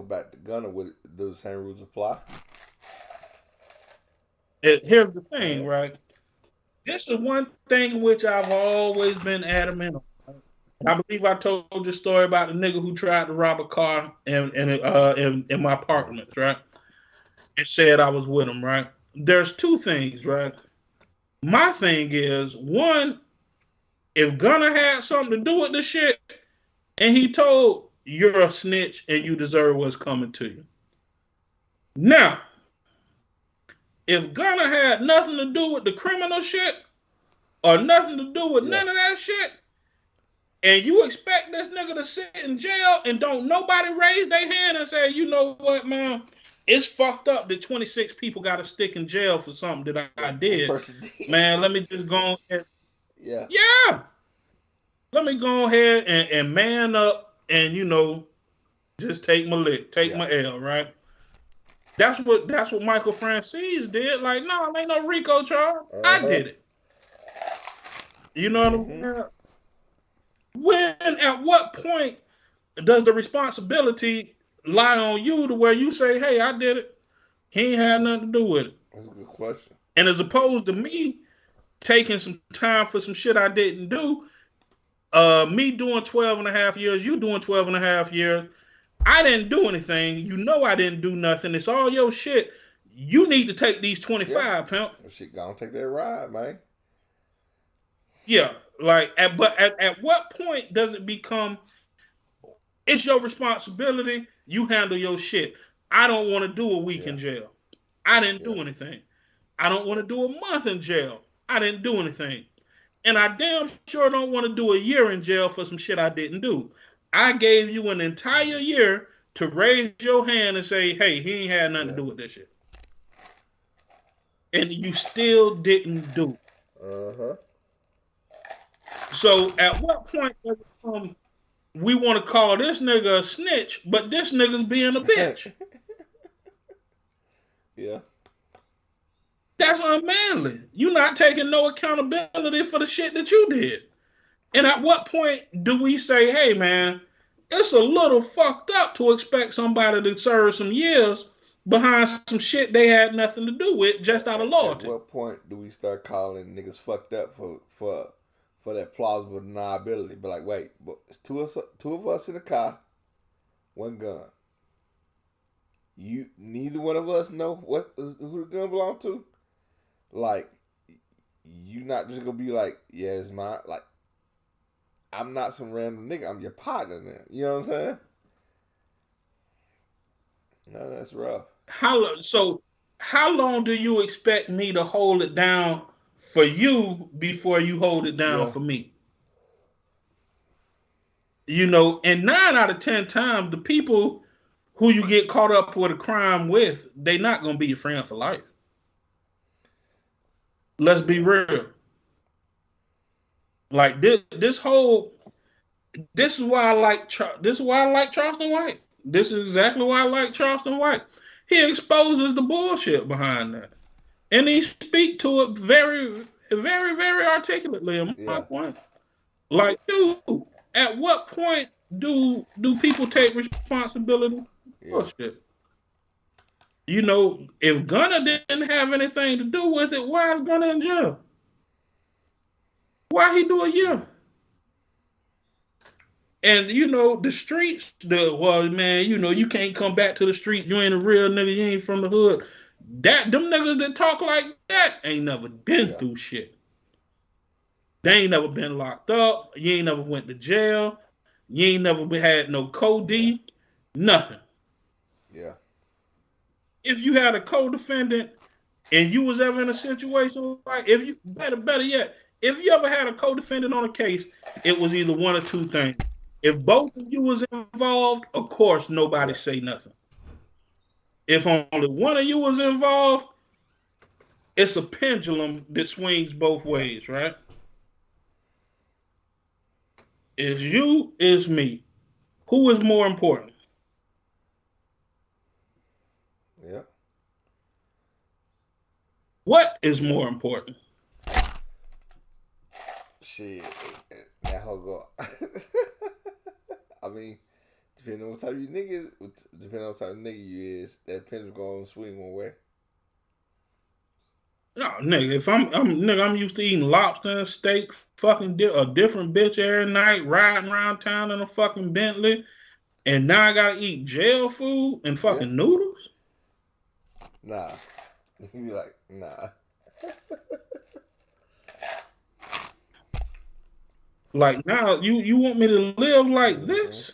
back to Gunna, would do the same rules apply? Here's the thing, right? This is one thing which I've always been adamant on. I believe I told you a story about the nigga who tried to rob a car in my apartment, right? And said I was with him, right? There's two things, right? My thing is, one, if Gunna had something to do with the shit, and he told you're a snitch and you deserve what's coming to you. Now, if Gunna had nothing to do with the criminal shit or nothing to do with none of that shit, and you expect this nigga to sit in jail and don't nobody raise their hand and say, you know what, man, it's fucked up that 26 people got to stick in jail for something that I did. Man, let me just go ahead. Yeah. Let me go ahead and man up and, you know, just take my lick, take my L, right? That's what Michael Francis did. Like, no, ain't no RICO charge. I did it. You know what I'm saying? When, at what point does the responsibility lie on you to where you say, hey, I did it. He ain't had nothing to do with it. That's a good question. And as opposed to me taking some time for some shit I didn't do, me doing 12 and a half years, you doing 12 and a half years, I didn't do anything. You know I didn't do nothing. It's all your shit. You need to take these 25, pimp. Shit, gonna take that ride, man. Yeah, like, at what point does it become, it's your responsibility, you handle your shit. I don't want to do a week in jail. I didn't do anything. I don't want to do a month in jail. I didn't do anything. And I damn sure don't want to do a year in jail for some shit I didn't do. I gave you an entire year to raise your hand and say, hey, he ain't had nothing to do with this shit. And you still didn't do it. So at what point does it come, we want to call this nigga a snitch, but this nigga's being a bitch? That's unmanly. You're not taking no accountability for the shit that you did. And at what point do we say, hey, man, it's a little fucked up to expect somebody to serve some years behind some shit they had nothing to do with just out of loyalty? At what point do we start calling niggas fucked up for that plausible deniability? But like, wait, but it's two of us in the car, one gun. Neither one of us know who the gun belongs to. Like, you not just gonna be like, yeah, it's mine. Like, I'm not some random nigga. I'm your partner now. You know what I'm saying? No, that's rough. How long do you expect me to hold it down for you before you hold it down for me? You know, and 9 out of 10 times, the people who you get caught up with a crime with, they not gonna be your friend for life. Let's be real. Like this is why I like Charleston White. This is exactly why I like Charleston White. He exposes the bullshit behind that, and he speaks to it very, very, very articulately. In my point, like, dude, at what point do people take responsibility for bullshit? You know, if Gunna didn't have anything to do with it, why is Gunna in jail? Why he do a year? And, you know, the streets, man, you know, you can't come back to the streets. You ain't a real nigga. You ain't from the hood. Them niggas that talk like that ain't never been through shit. They ain't never been locked up. You ain't never went to jail. You ain't never had no co-D. Nothing. Yeah. If you had a co-defendant and you was ever in a situation like, if you better yet, if you ever had a co-defendant on a case, it was either one or two things. If both of you was involved, of course nobody say nothing. If only one of you was involved, it's a pendulum that swings both Yeah. ways, right? Is you, is me. Who is more important? Yeah. What is Yeah. more important? Shit. That whole go. I mean, depending on what type of nigga, depending on what type of nigga you is, that pendulum going to swing one way. No, nigga, if I'm used to eating lobster and steak, fucking a different bitch every night, riding around town in a fucking Bentley, and now I gotta eat jail food and Yeah. fucking noodles. Nah. You be like, nah. Like now, you want me to live like Mm-hmm. this?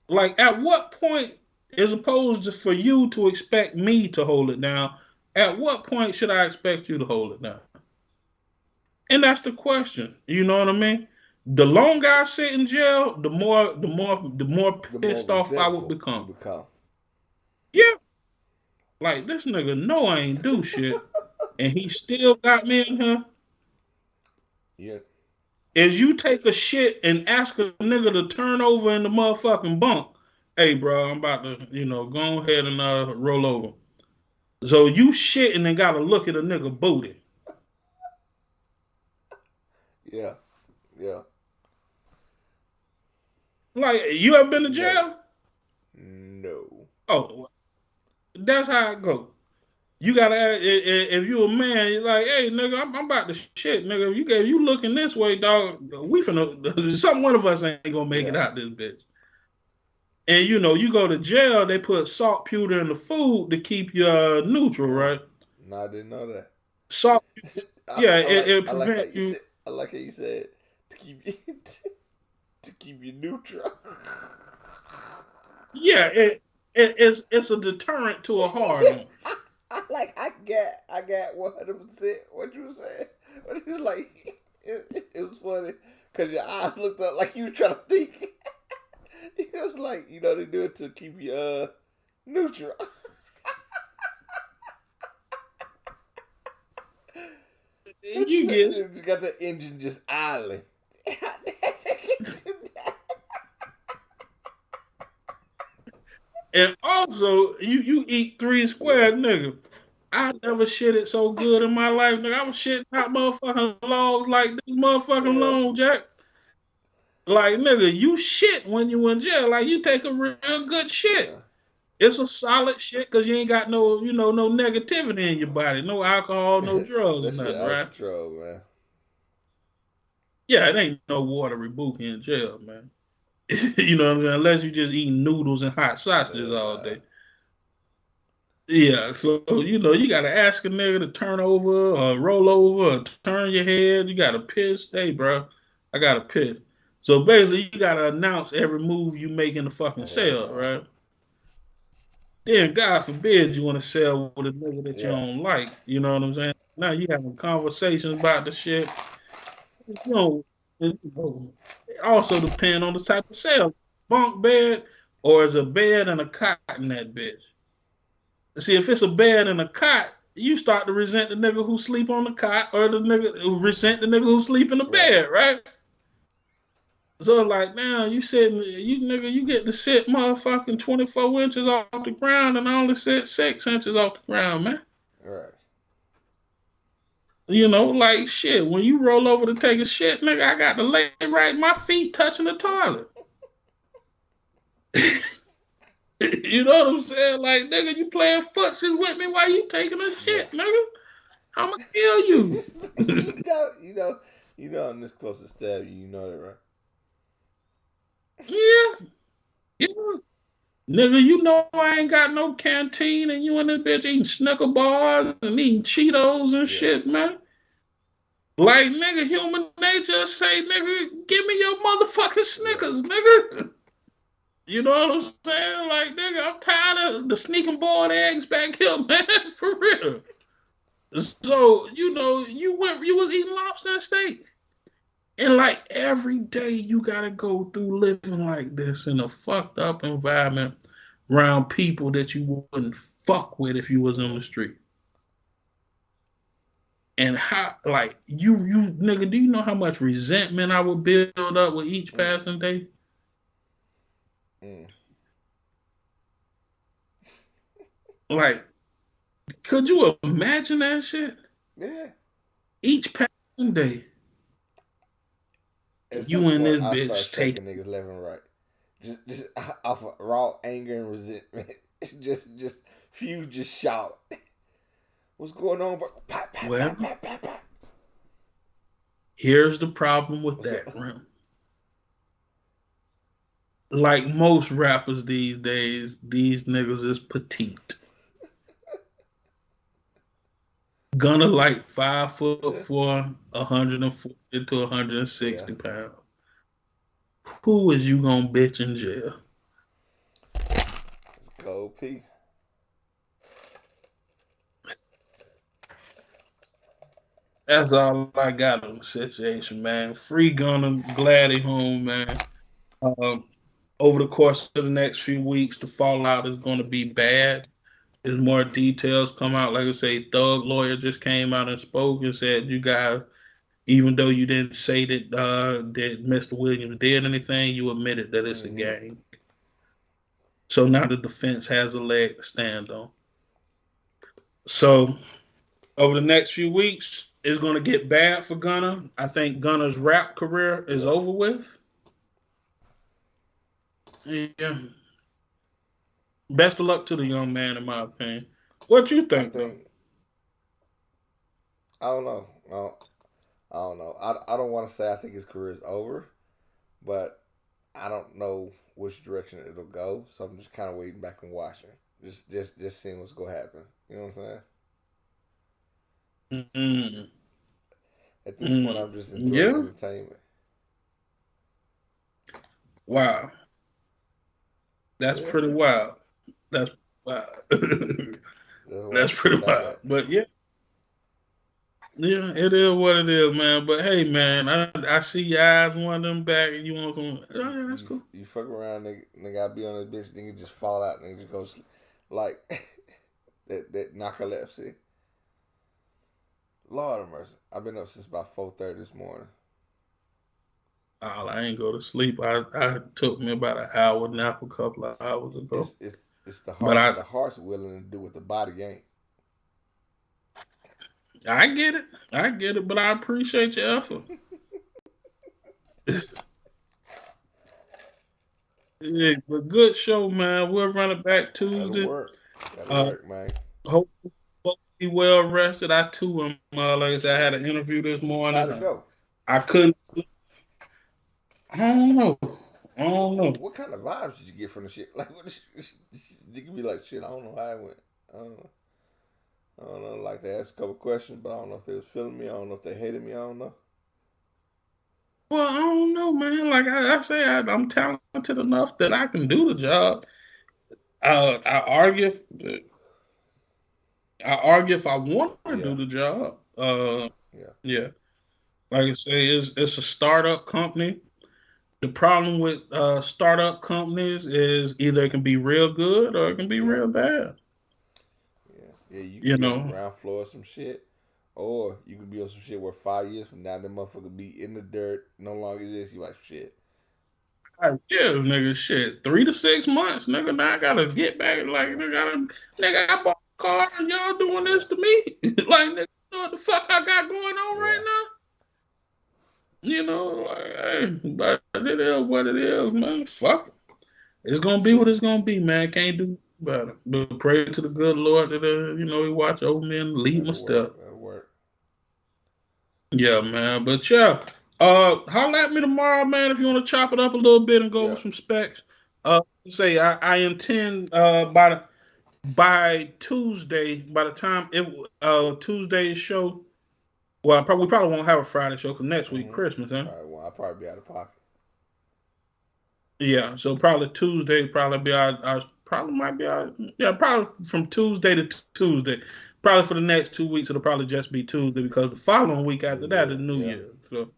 Like at what point, as opposed to for you to expect me to hold it down, at what point should I expect you to hold it down? And that's the question. You know what I mean? The longer I sit in jail, the more The more pissed off I would resentful you become. become. Yeah, like this nigga know I ain't do shit, and he still got me in here. Yeah. Is you take a shit and ask a nigga to turn over in the motherfucking bunk? Hey, bro, I'm about to, go ahead and roll over. So you shitting and gotta look at a nigga booty. Yeah. Yeah. Like, you ever been to No. jail? No. Oh, that's how it go. You gotta, if you a man, you're like, hey, nigga, I'm about to shit, nigga. If you looking this way, dog, we finna, one of us ain't gonna make it Yeah. out this bitch. And you go to jail, they put salt pewter in the food to keep you neutral, right? No, I didn't know that. Salt, yeah, I it like how prevent you you. said. I like how you said to keep you to keep you neutral. Yeah, it's a deterrent to a hard on. I got 100% what you were saying. But it was like it was funny because your eyes looked up like you were trying to think. It was like they do it to keep you neutral. You get it. You got the engine just idling. And also, you eat three Yeah. square, nigga. I never shitted so good in my life, nigga. I was shitting out motherfucking logs like this motherfucking Yeah. long, Jack. Like, nigga, you shit when you in jail. Like, you take a real good shit. Yeah. It's a solid shit because you ain't got no negativity in your body. No alcohol, no drugs, That shit nothing, out of right? control, man. Yeah, it ain't no watery bookie in jail, man. You know what I mean? Unless you just eating noodles and hot sausages all Nah. day. Yeah, so you gotta ask a nigga to turn over or roll over or turn your head. You gotta piss. Hey, bro, I gotta piss. So basically, you gotta announce every move you make in the fucking Hell cell, no. right? Then God forbid you want to sell with a nigga that you Yeah. don't like. You know what I'm saying? Now you having conversations about the shit. You know, it also depend on the type of cell. Bunk bed or is a bed and a cot in that bitch. See, if it's a bed and a cot, you start to resent the nigga who sleep on the cot or the nigga who resent the nigga who sleep in the Right. bed, right? So like now you get to sit motherfucking 24 inches off the ground and I only sit 6 inches off the ground, man. Right. Like shit. When you roll over to take a shit, nigga, I got to lay right my feet touching the toilet. You know what I'm saying? Like, nigga, you playing footsies with me while you taking a Yeah. shit, nigga. I'ma kill you. I'm this close to stab you. You know that, right? Yeah. Yeah. Nigga, you know I ain't got no canteen and you in this bitch eating Snicker bars and eating Cheetos and Yeah. shit, man. Like, nigga, human nature say, nigga, give me your motherfucking Yeah. Snickers, nigga. You know what I'm saying? Like, nigga, I'm tired of the sneaking boiled eggs back here, man. For real. So, you was eating lobster and steak. And like every day you gotta go through living like this in a fucked up environment around people that you wouldn't fuck with if you was on Yeah. the street. And how, like, you nigga, do you know how much resentment I would build up with each Mm, passing day? mm. Like, could you imagine that shit? Yeah. Each passing day, At some you in point, this I start bitch take. striking niggas left and right, just off of raw anger and resentment. Just few just shout, "What's going on, bro?" Pop, pop, Well, pop, pop, pop, pop. here's the problem with What's that, up? Rim. Like most rappers these days, these niggas is petite. Gonna like 5'4", 140 to Yeah, 160 pounds. Who is you gonna bitch in jail? it's a cold piece. That's all I got on the situation, man. Free Gunner, glad he home, man. Um, over the course of the next few weeks, the fallout is going to be bad. As more details come out, like I say, Thug Lawyer just came out and spoke and said, "You guys, even though you didn't say that Mr. Williams did anything, you admitted that it's a Mm-hmm. gang." So now the defense has a leg to stand on. So over the next few weeks, it's going to get bad for Gunner. I think Gunner's rap career is Yeah, over with. Yeah. Best of luck to the young man, in my opinion. What you I think, though? think I don't know. I don't know. I don't want to say I think his career is over, but I don't know which direction it'll go. So I'm just kind of waiting back and watching. Just seeing what's gonna happen. You know what I'm saying? Mm, At this point, mm. I'm just enjoying the Yeah. entertainment. Wow. That's Yeah, pretty wild. That's wild. that's where That's I'm sitting pretty back wild. at. But yeah, yeah, it is what it is, man. But hey, man, I see your eyes one of them back, and you want some. Oh, You yeah, that's you, cool. you fuck around, nigga. I be on this bitch, nigga, just fall out, nigga, just go sleep. Like that narcolepsy. Lord of mercy. I've been up since about 4:30 this morning. Oh, I ain't go to sleep. I took me about an hour nap a couple of hours ago. It's the But heart. The heart's willing to do what the body ain't. I get it. I get it. But I appreciate your effort. Yeah, but good show, man. We'll run it back That'll Tuesday. work. That'll Uh, work, man. hope be well rested. I too am. Like I said, I had an interview this morning. How'd it go? I couldn't. I don't know. I don't know. What kind of vibes did you get from the shit? Like, you can be like, shit, I don't know how it went. I don't know. I don't know. Like, they asked a couple questions, but I don't know if they was feeling me. I don't know if they hated me. I don't know. Well, I don't know, man. Like I say, I'm talented enough that I can do the job. I argue. I argue if I want to Yeah, do the job. yeah, Yeah. Like I say, it's a startup company. The problem with startup companies is either it can be real good or it can be yeah, real bad. yeah. Yeah, you can You be on the know, ground floor of some shit, or you can be on some shit where 5 years from now, the motherfucker be in the dirt, no longer exists. You like, shit. I give nigga shit 3 to 6 months, nigga. Now I gotta get back. Like Yeah, nigga, I bought a car and y'all doing yeah, this to me. Like nigga, you know what the fuck I got going on yeah. right now? You know, like, hey, but it is what it is, man. Fuck it. It's gonna be what Shit. it's gonna be, man. Can't do about it. But pray to the good Lord that He watch over me and lead my That'll work. step. That'll work. Yeah, man. But yeah, holla at me tomorrow, man. If you want to chop it up a little bit and go over Yeah. some specs. Say I intend by Tuesday, by the time it Tuesday's show. Well, we probably won't have a Friday show because next week Mm-hmm. Christmas, huh? Probably won't. I'll probably be out of pocket. Yeah, so probably Tuesday, probably be our probably might be our yeah, probably from Tuesday to Tuesday. Probably for the next 2 weeks, it'll probably just be Tuesday because the following week New after that is Year. New Yeah. Year. So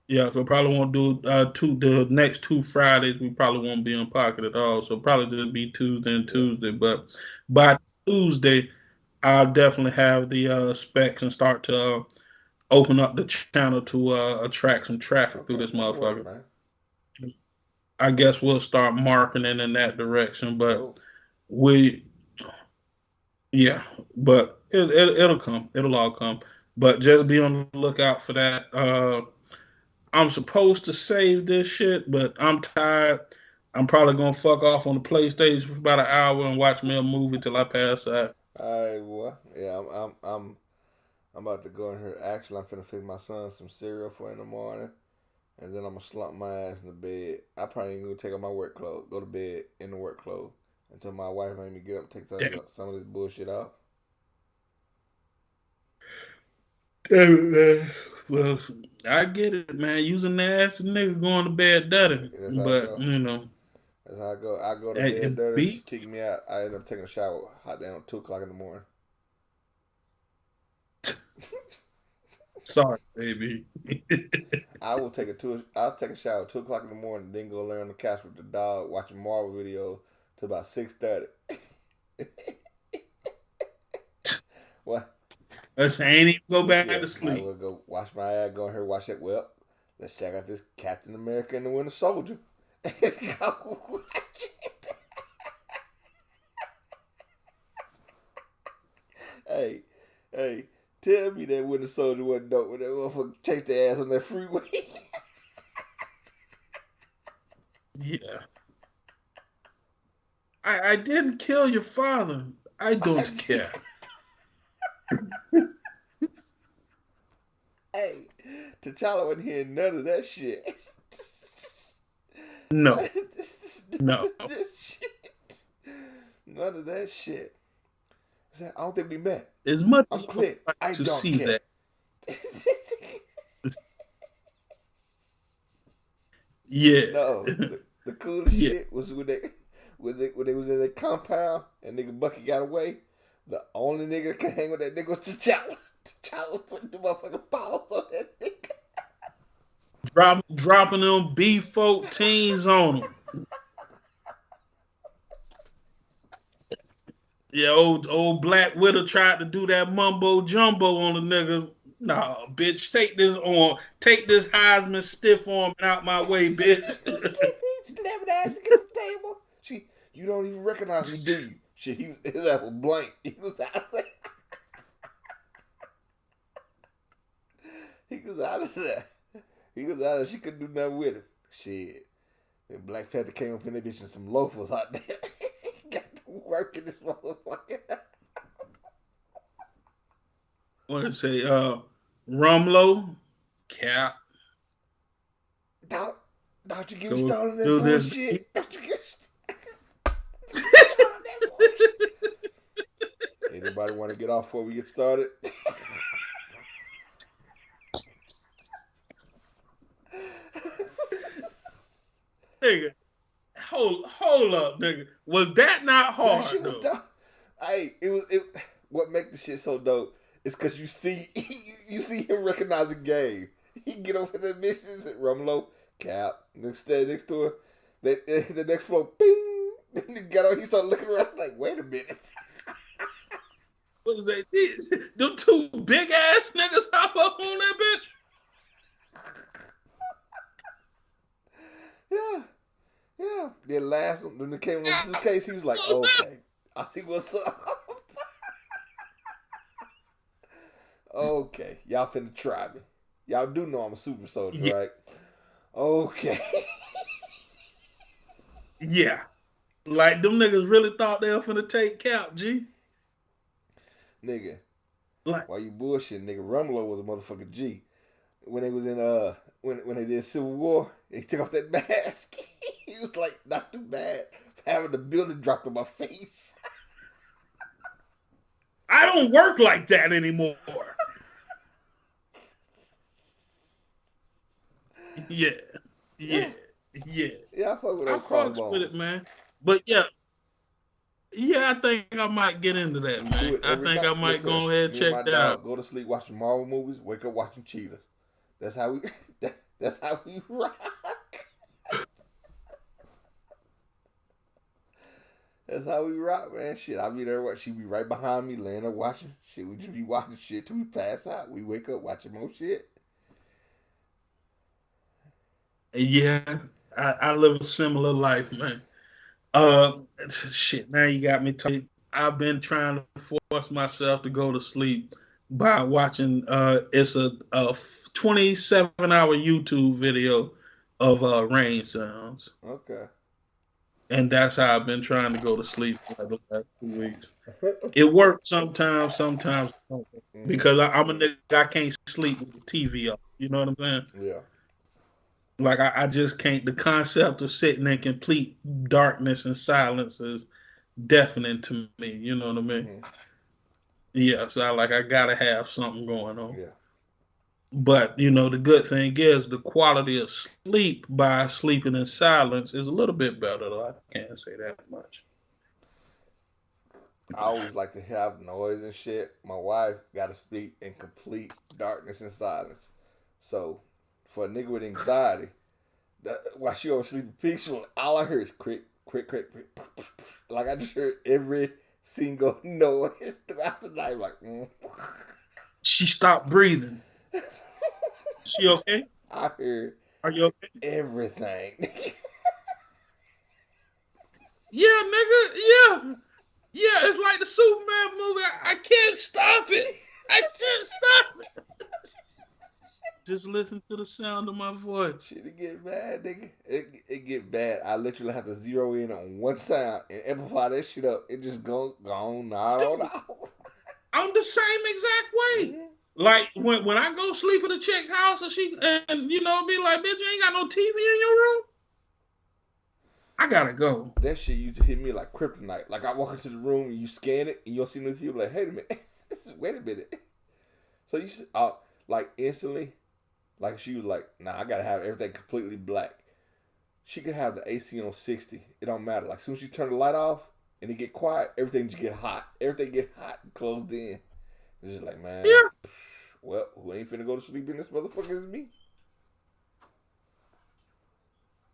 yeah, so probably won't do the next 2 Fridays. We probably won't be in pocket at all. So probably just be Tuesday and Yeah. Tuesday. But by Tuesday, I'll definitely have the specs and start to open up the channel to attract some traffic through Okay, this that'll work, motherfucker. man. I guess we'll start marketing in that direction, but Dope. we, yeah, but it'll come. It'll all come. But just be on the lookout for that. I'm supposed to save this shit, but I'm tired. I'm probably gonna fuck off on the PlayStation for about an hour and watch me a movie till I pass out. All right, boy. Yeah, I'm about to go in here. Actually, I'm finna feed my son some cereal for in the morning, and then I'm gonna slump my ass in the bed. I probably ain't gonna take off my work clothes, go to bed in the work clothes until my wife made me get up, and take Damn. some of this bullshit off. Well, I get it, man. Using the ass nigga going to bed dirty, That's how I but go. That's how I go. I go to bed it dirty. She beat. kick me out. I end up taking a shower hot down 2 o'clock in the morning. Sorry, baby. I'll take a shower 2 o'clock in the morning, then go lay on the couch with the dog watching Marvel videos till about 6:30. What? Let's ain't even go back Yeah, to might as sleep. well go wash my ass, go in here, watch that. Well, let's check out this Captain America and the Winter Soldier. Go watch it. Hey, hey, tell me that Winter Soldier wasn't dope when that motherfucker chased their ass on that freeway. Yeah, I didn't kill your father. I don't care. Hey, T'Challa wasn't hearing none of that shit. No, no. This shit. None of that shit. I don't think we met. As much I'm as I would Clint. like I to don't see care. that, yeah, No, the coolest yeah, shit was when they was in their compound and nigga Bucky got away. The only nigga that could hang with that nigga was T'Challa. T'Challa was putting the motherfucking paws on that nigga. dropping them B14s on him. Yeah, old Black Widow tried to do that mumbo jumbo on the nigga. Nah, bitch, take this Heisman stiff arm out my way, bitch. She slapping her ass against the table. You don't even recognize me, do you? Shit, his ass was blank. He was out of there. He was out of there. He was out of there. She couldn't do nothing with him. Shit. Then Black Panther came up in there bitch and some loafers out there. Got to work in this motherfucker. What did it say? Rumlow, Cap. Don't you get me So started on that do this. bullshit. Don't you get me started on that bullshit. Anybody want to get off before we get started? Nigga, hold up, nigga. Was that not That hard shit was though? dope. Hey, it. What make the shit so dope is because you see him recognizing game. He get over the missions at Rumlow, Cap, next to her. The next floor, bing. Then he got on. He started looking around like, wait a minute. What is that? Them two big ass niggas hop up on that bitch. Yeah, yeah. Then last one, when it came on the suitcase, he was like, okay, I see what's up. Okay, y'all finna try me. Y'all do know I'm a super soldier, Yeah. right? Okay. Yeah. Like them niggas really thought they were finna take Cap, G. Nigga, Like, why you bullshit, nigga? Rumlow was a motherfucking G. When they was in when they did Civil War, he took off that mask. He was like, not too bad. Having the building dropped on my face. I don't work like that anymore. Yeah. Yeah. Yeah. Yeah, I fuck with I those fucks crossbones. with it, man. But yeah. Yeah, I think I might get into that, We do man. it I every think night. I might Listen, go ahead and me and my check that dog out. go to sleep watching Marvel movies, wake up watching Cheetahs. That's how we that's how we rock. That's how we rock, man. Shit, I be there. She be right behind me, laying there watching. Shit, we just be watching shit till we pass out. We wake up watching more shit. Yeah, I live a similar life, man. Shit. Now you got me talking. I've been trying to force myself to go to sleep by watching. It's a 27-hour YouTube video of rain sounds, Okay. and that's how I've been trying to go to sleep for the last 2 weeks. It works sometimes, sometimes it don't. Because I'm a nigga, I can't sleep with the TV off. You know what I'm saying? Yeah. Like I just can't. The concept of sitting in complete darkness and silence is deafening to me. You know what I mean? Mm-hmm. Yeah, so I gotta have something going on. Yeah. But the good thing is the quality of sleep by sleeping in silence is a little bit better. Though I can't say that much. I always like to have noise and shit. My wife got to sleep in complete darkness and silence. So, for a nigga with anxiety, while she oversleeping peacefully, all I hear is crick, crick, crick, crick. Like I just heard every single noise throughout the night. Like, She stopped breathing. She okay? I heard Are you okay? everything. Yeah, nigga. Yeah. Yeah, it's like the Superman movie. I can't stop it. I can't stop it. Just listen to the sound of my voice. Shit, it get bad, nigga. It get bad. I literally have to zero in on one sound and amplify that shit up. It just gone, I don't know. I'm the same exact way. Mm-hmm. Like when I go sleep at a chick house and she be like, bitch, you ain't got no TV in your room. I gotta go. That shit used to hit me like kryptonite. Like I walk into the room and you scan it and you don't see no TV. Like, hey a minute, wait a minute. So you like instantly, like she was like, nah, I gotta have everything completely black. She could have the AC on 60. It don't matter. Like as soon as you turn the light off and it get quiet, everything just get hot. Everything get hot and closed in. It's just like, man, Yeah. well, who ain't finna go to sleep in this motherfucker is me.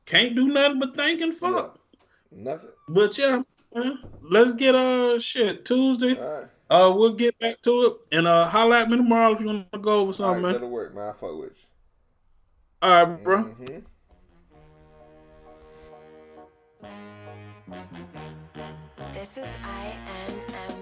Can't do nothing but think and fuck. Yeah, nothing. But yeah, man, let's get shit Tuesday. All right. We'll get back to it and holla at me tomorrow if you want to go over All something, right, man. that'll work, man. I fuck with you. All right, bro. Mm-hmm. This is INMF.